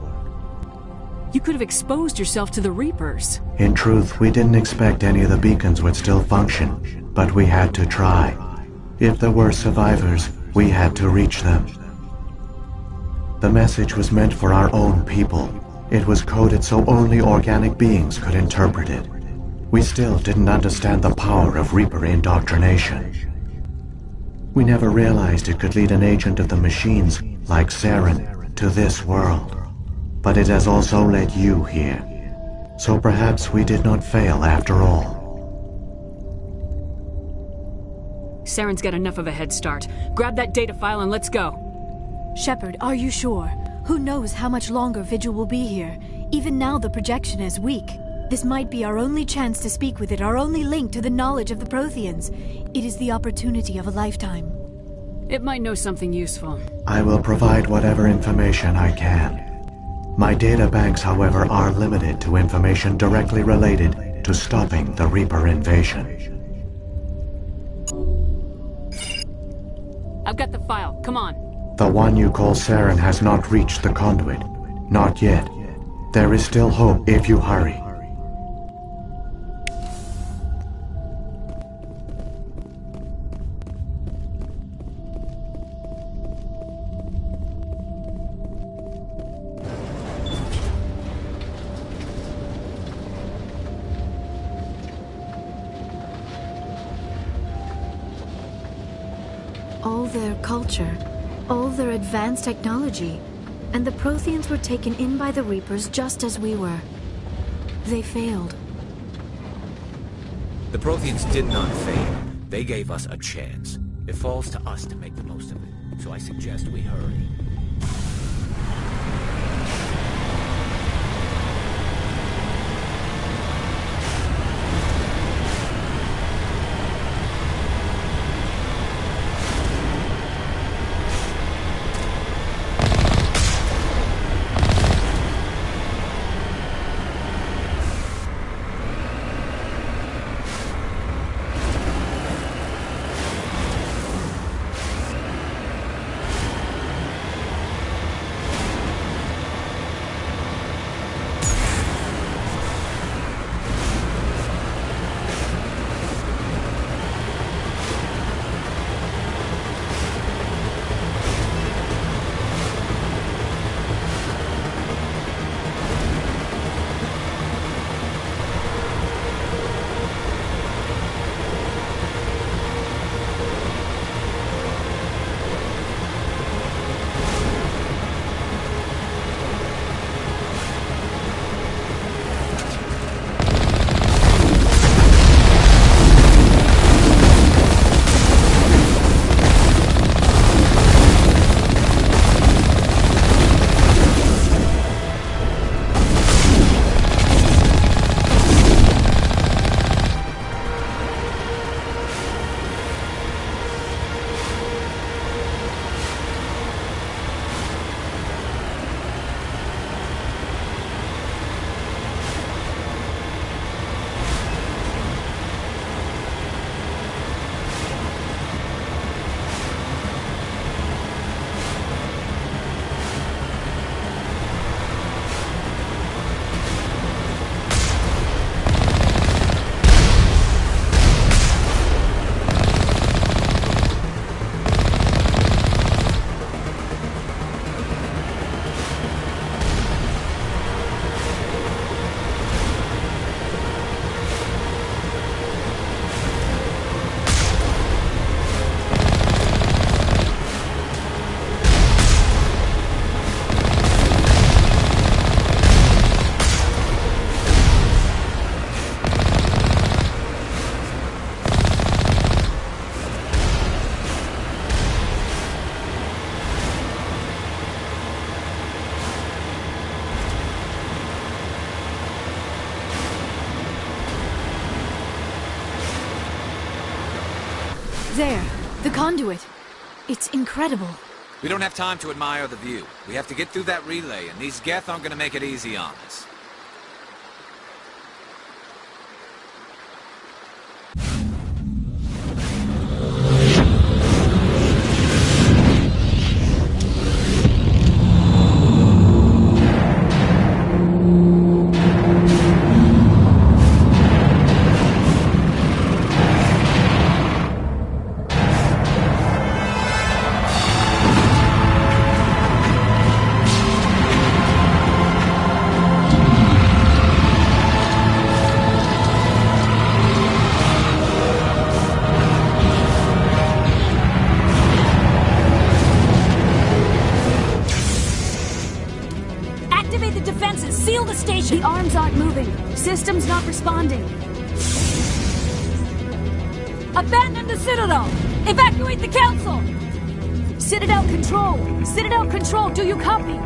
You could have exposed yourself to the Reapers. In truth, we didn't expect any of the beacons would still function, but we had to try. If there were survivors, we had to reach them. The message was meant for our own people. It was coded so only organic beings could interpret it. We still didn't understand the power of Reaper indoctrination. We never realized it could lead an agent of the machines, like Saren, to this world. But it has also led you here. So perhaps we did not fail after all. Saren's got enough of a head start. Grab that data file and let's go. Shepard, are you sure? Who knows how much longer Vigil will be here? Even now the projection is weak. This might be our only chance to speak with it, our only link to the knowledge of the Protheans. It is the opportunity of a lifetime. It might know something useful. I will provide whatever information I can. My data banks, however, are limited to information directly related to stopping the Reaper invasion. I've got the file. Come on. The one you call Saren has not reached the conduit. Not yet. There is still hope if you hurry. All their culture, all their advanced technology, and the Protheans were taken in by the Reapers just as we were. They failed. The Protheans did not fail. They gave us a chance. It falls to us to make the most of it, so I suggest we hurry. There, the conduit. It's incredible. We don't have time to admire the view. We have to get through that relay, and these Geth aren't gonna make it easy on us. Seal the station! The arms aren't moving. System's not responding. Abandon the Citadel! Evacuate the Council! Citadel Control! Citadel Control, do you copy?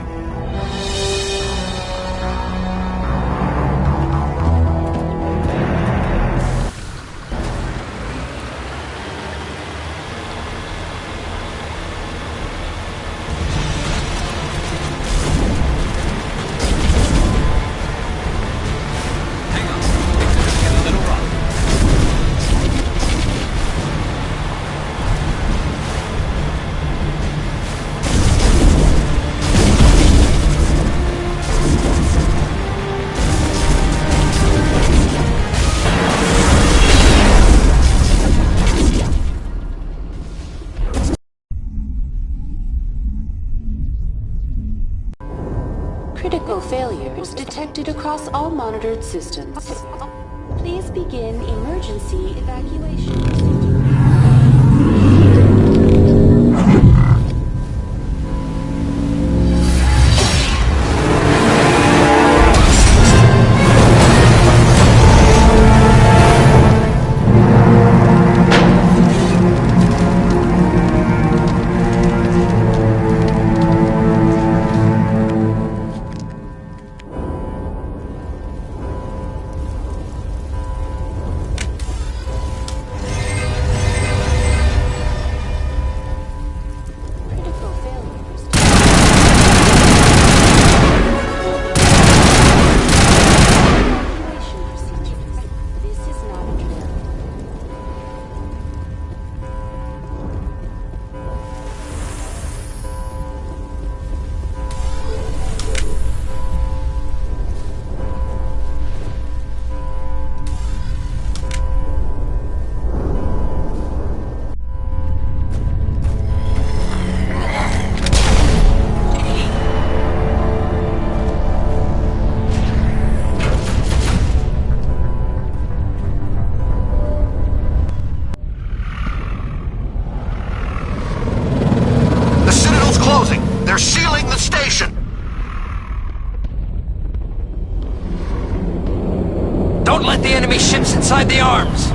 Critical failures detected across all monitored systems. Please begin emergency evacuation. Don't let the enemy ships inside the arms!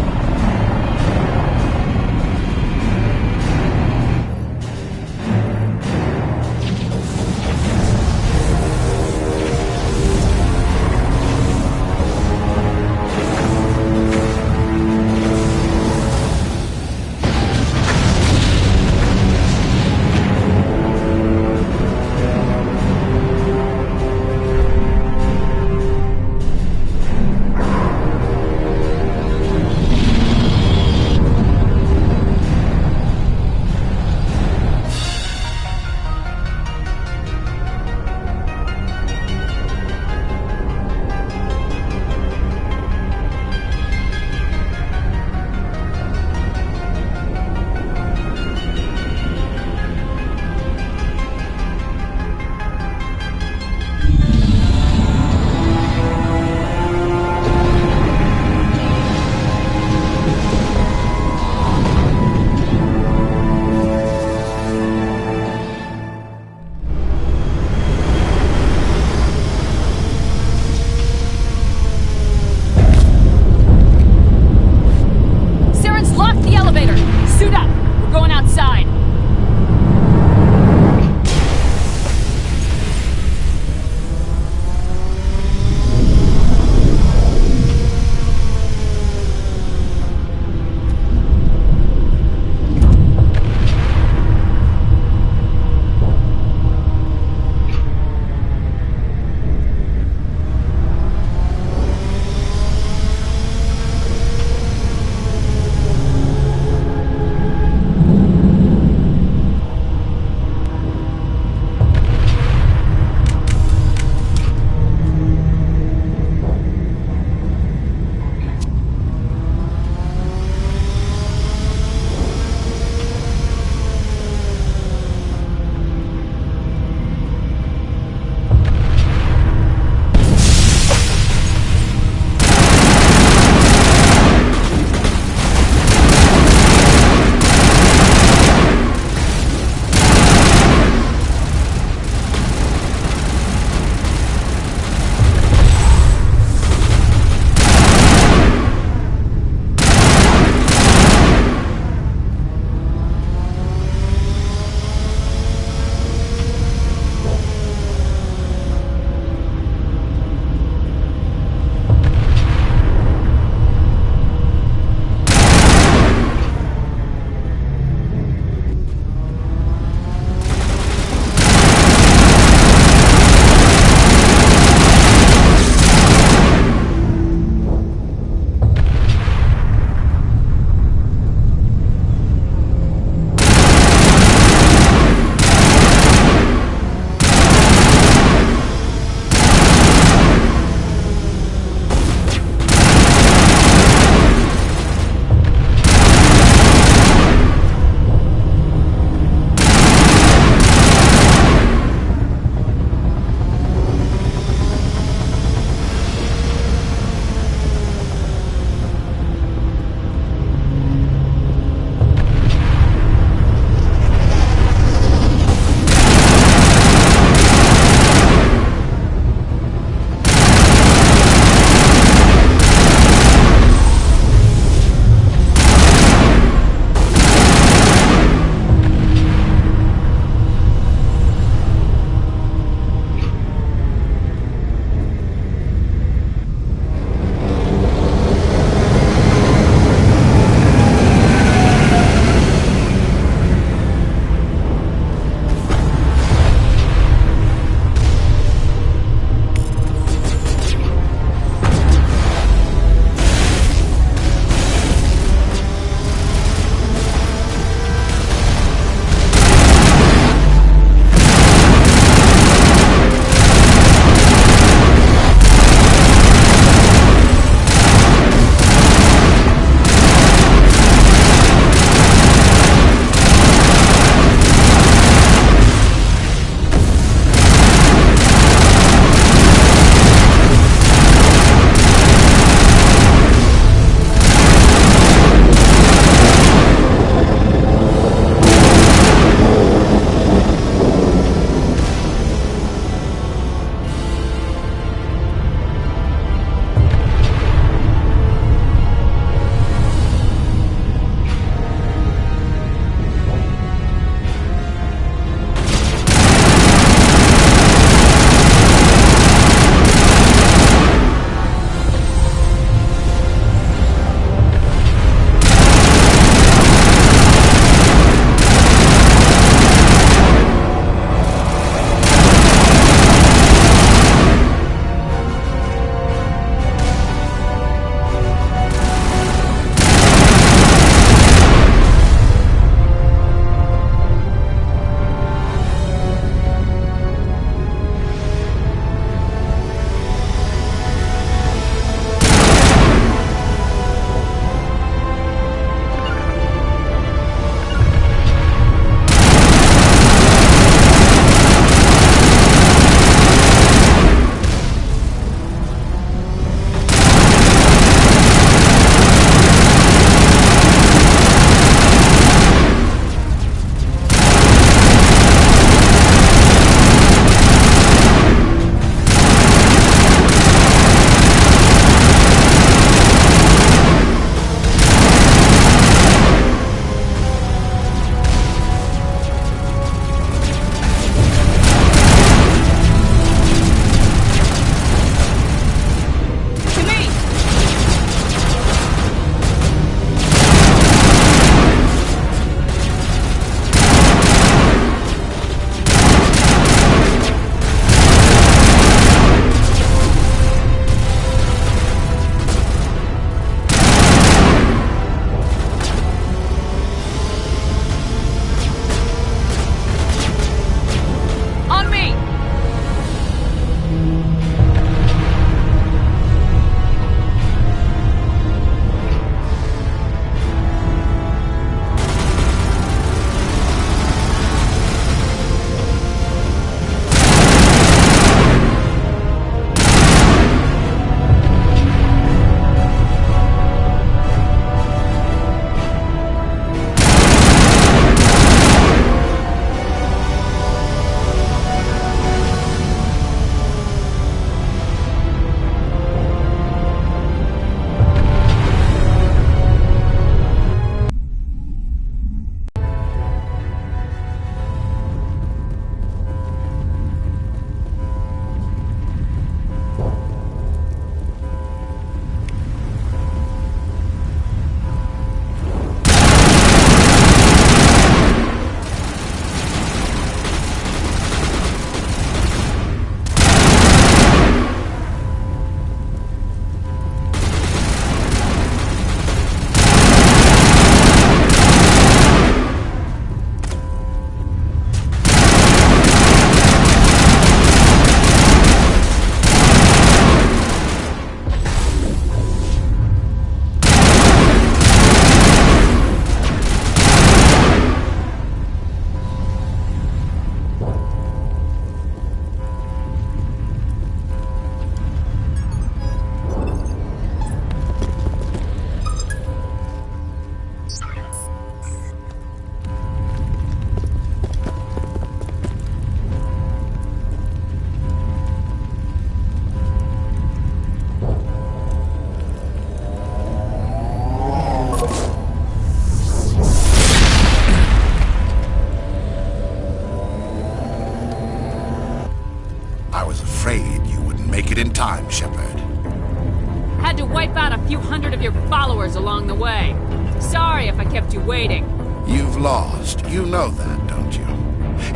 Reapers along the way. Sorry if I kept you waiting. You've lost. You know that, don't you?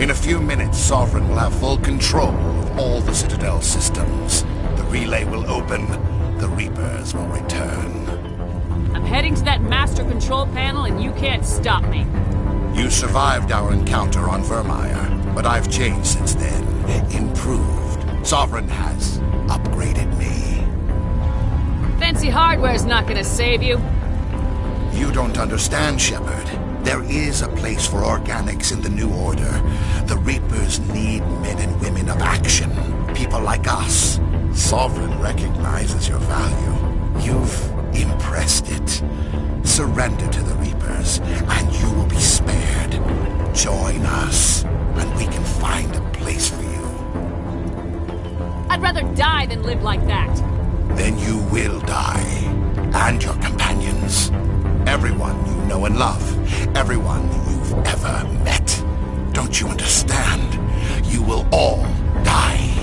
In a few minutes, Sovereign will have full control of all the Citadel systems. The relay will open. The Reapers will return. I'm heading to that master control panel and you can't stop me. You survived our encounter on Vermeer, but I've changed since then. Improved. Sovereign has upgraded me. Fancy hardware's not gonna save you. You don't understand, Shepard. There is a place for organics in the New Order. The Reapers need men and women of action. People like us. Sovereign recognizes your value. You've impressed it. Surrender to the Reapers, and you will be spared. Join us, and we can find a place for you. I'd rather die than live like that. Then you will die. And your companions. Everyone you know and love. Everyone you've ever met. Don't you understand? You will all die.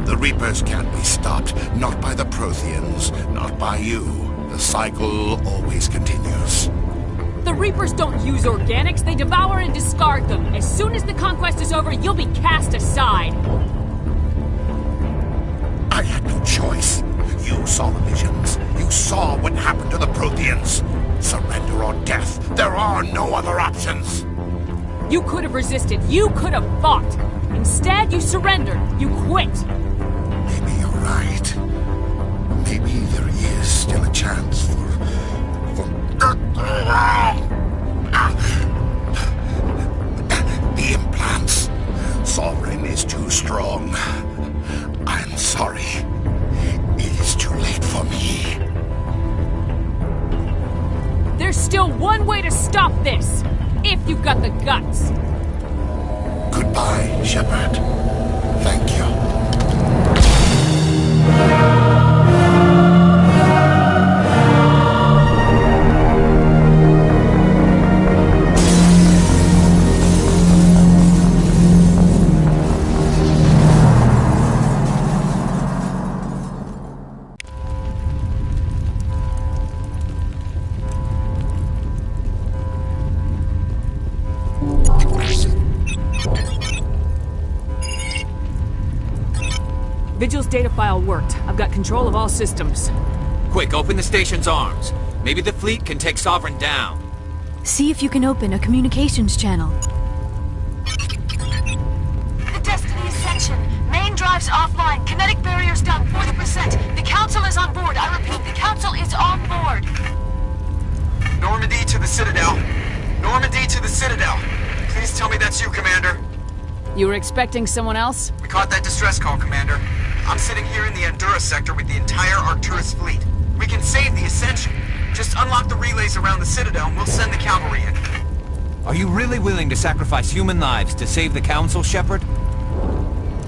The Reapers can't be stopped. Not by the Protheans. Not by you. The cycle always continues. The Reapers don't use organics, they devour and discard them. As soon as the conquest is over, you'll be cast aside. I had no choice. You saw the visions. You saw what happened to the Protheans. Surrender or death. There are no other options. You could have resisted. You could have fought. Instead, you surrendered. You quit. Maybe you're right. Maybe there is still a chance for... The implants. Sovereign is too strong. I'm sorry. It is too late for me. There's still one way to stop this. If you've got the guts. Goodbye, Shepard. Thank you. Vigil's data file worked. I've got control of all systems. Quick, open the station's arms. Maybe the fleet can take Sovereign down. See if you can open a communications channel. The Destiny Ascension. Main drives offline. Kinetic barriers down 40%. The Council is on board. I repeat, the Council is on board. Normandy to the Citadel. Normandy to the Citadel. Please tell me that's you, Commander. You were expecting someone else? We caught that distress call, Commander. I'm sitting here in the Endura sector with the entire Arcturus fleet. We can save the Ascension. Just unlock the relays around the Citadel and we'll send the cavalry in. Are you really willing to sacrifice human lives to save the Council, Shepard?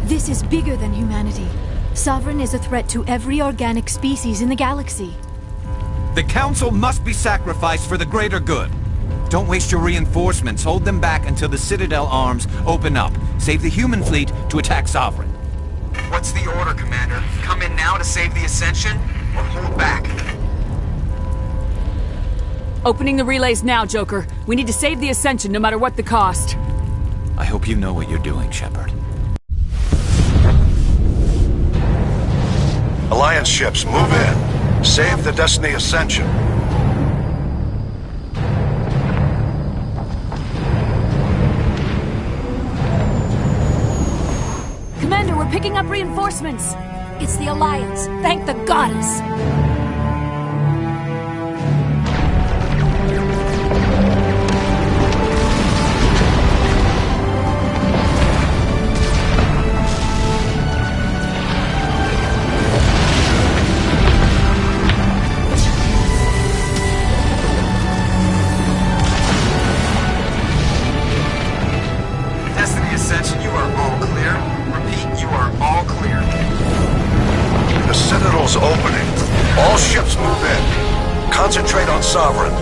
This is bigger than humanity. Sovereign is a threat to every organic species in the galaxy. The Council must be sacrificed for the greater good. Don't waste your reinforcements. Hold them back until the Citadel arms open up. Save the human fleet to attack Sovereign. What's the order, Commander? Come in now to save the Ascension, or hold back? Opening the relays now, Joker. We need to save the Ascension no matter what the cost. I hope you know what you're doing, Shepard. Alliance ships, move in. Save the Destiny Ascension. Commander, we're picking up reinforcements. It's the Alliance. Thank the goddess. Destiny Ascension, you are all clear. Repeat, you are all clear. The Citadel's opening. All ships move in. Concentrate on Sovereign.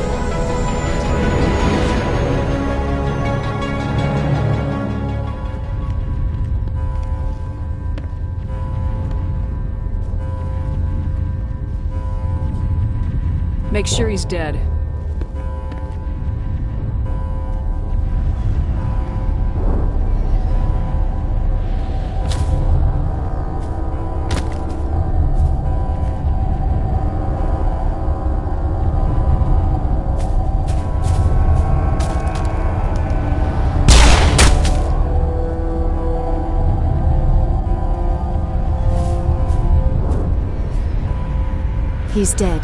Make sure he's dead. He's dead.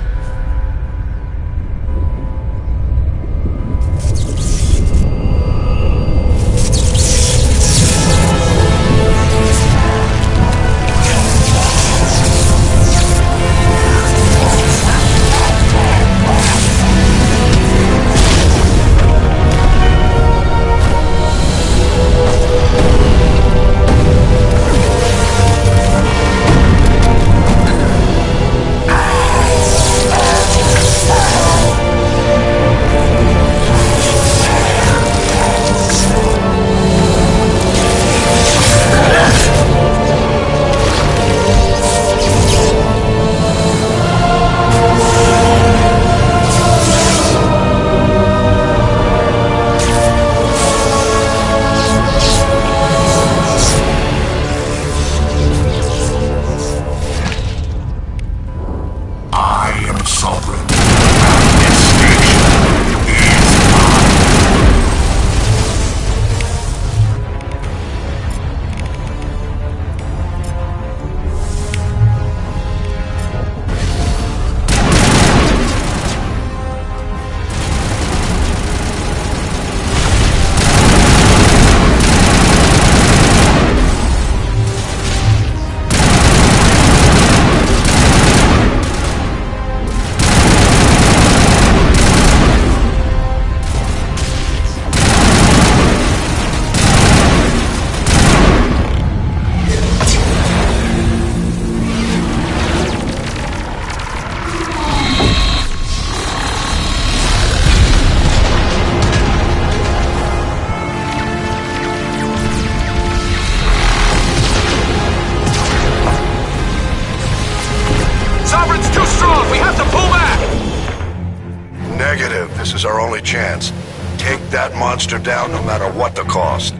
This is our only chance. Take that monster down no matter what the cost.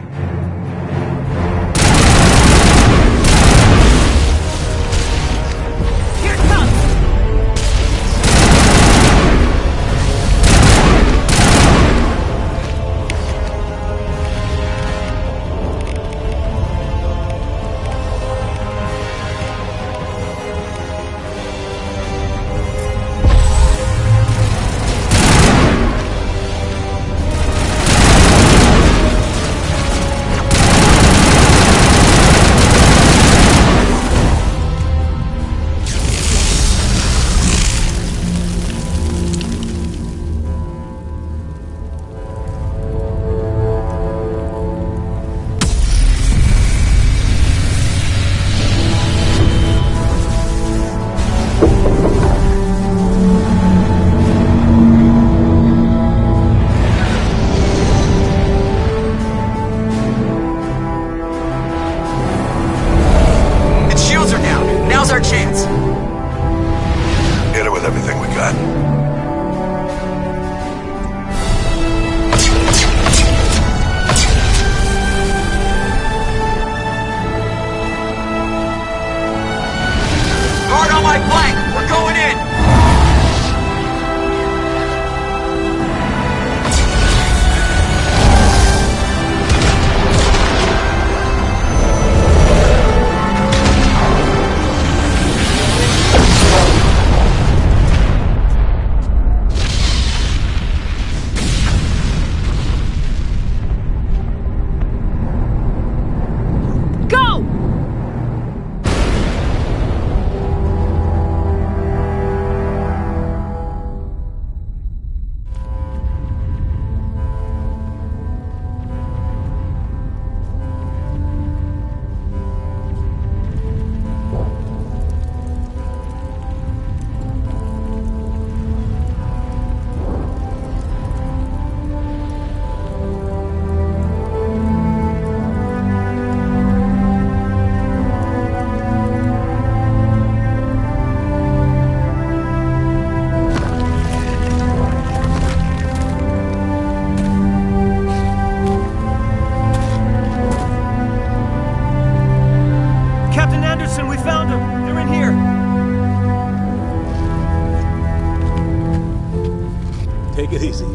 Take it easy.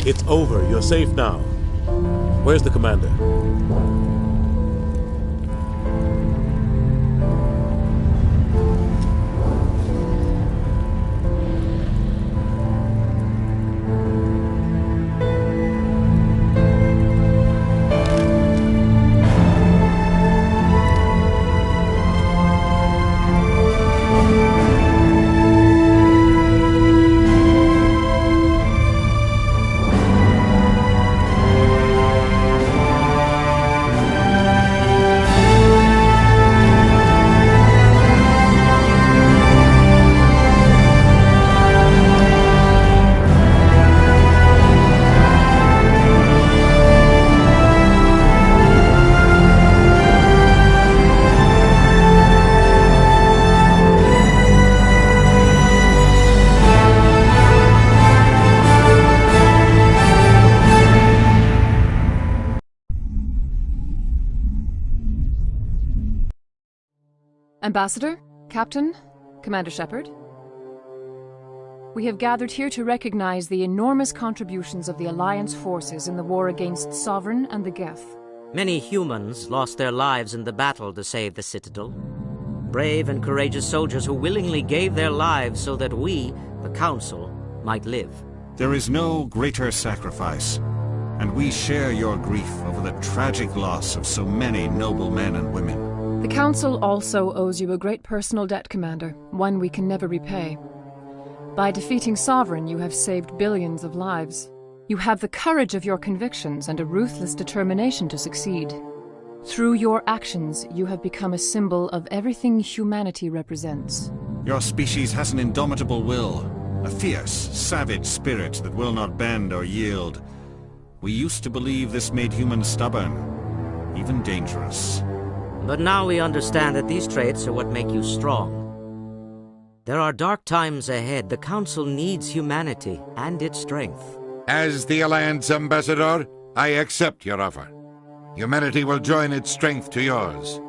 It's over. You're safe now. Where's the commander? Ambassador, Captain, Commander Shepard. We have gathered here to recognize the enormous contributions of the Alliance forces in the war against Sovereign and the Geth. Many humans lost their lives in the battle to save the Citadel. Brave and courageous soldiers who willingly gave their lives so that we, the Council, might live. There is no greater sacrifice, and we share your grief over the tragic loss of so many noble men and women. The Council also owes you a great personal debt, Commander, one we can never repay. By defeating Sovereign, you have saved billions of lives. You have the courage of your convictions and a ruthless determination to succeed. Through your actions, you have become a symbol of everything humanity represents. Your species has an indomitable will, a fierce, savage spirit that will not bend or yield. We used to believe this made humans stubborn, even dangerous. But now we understand that these traits are what make you strong. There are dark times ahead. The Council needs humanity and its strength. As the Alliance Ambassador, I accept your offer. Humanity will join its strength to yours.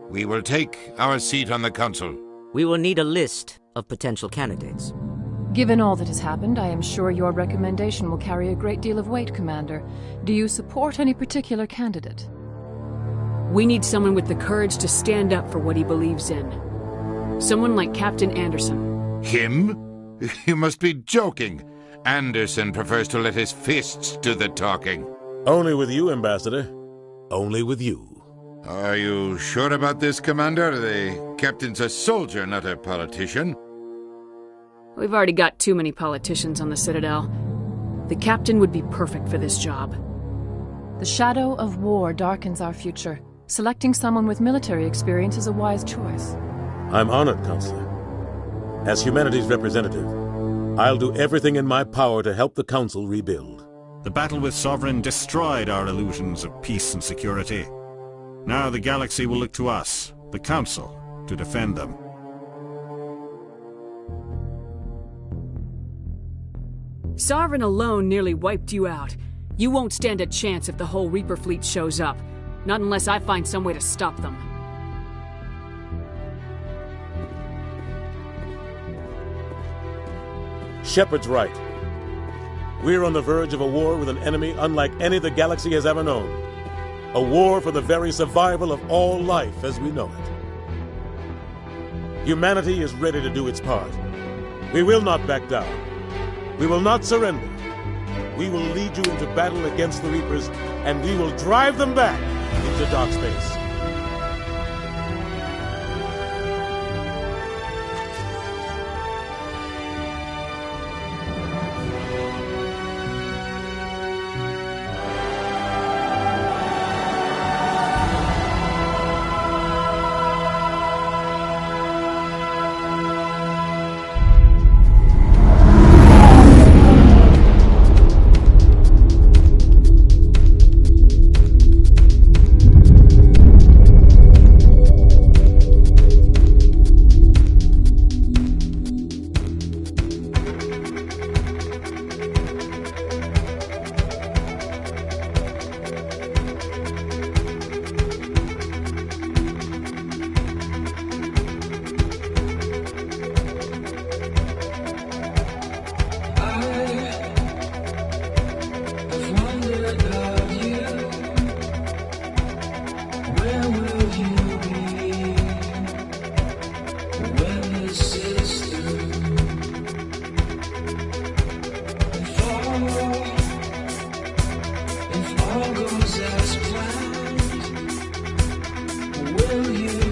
We will take our seat on the Council. We will need a list of potential candidates. Given all that has happened, I am sure your recommendation will carry a great deal of weight, Commander. Do you support any particular candidate? We need someone with the courage to stand up for what he believes in. Someone like Captain Anderson. Him? You must be joking. Anderson prefers to let his fists do the talking. Only with you, Ambassador. Only with you. Are you sure about this, Commander? The captain's a soldier, not a politician. We've already got too many politicians on the Citadel. The captain would be perfect for this job. The shadow of war darkens our future. Selecting someone with military experience is a wise choice. I'm honored, Counselor. As humanity's representative, I'll do everything in my power to help the Council rebuild. The battle with Sovereign destroyed our illusions of peace and security. Now the galaxy will look to us, the Council, to defend them. Sovereign alone nearly wiped you out. You won't stand a chance if the whole Reaper fleet shows up. Not unless I find some way to stop them. Shepard's right. We're on the verge of a war with an enemy unlike any the galaxy has ever known. A war for the very survival of all life as we know it. Humanity is ready to do its part. We will not back down. We will not surrender. We will lead you into battle against the Reapers, and we will drive them back into dark space. all goes as planned, will you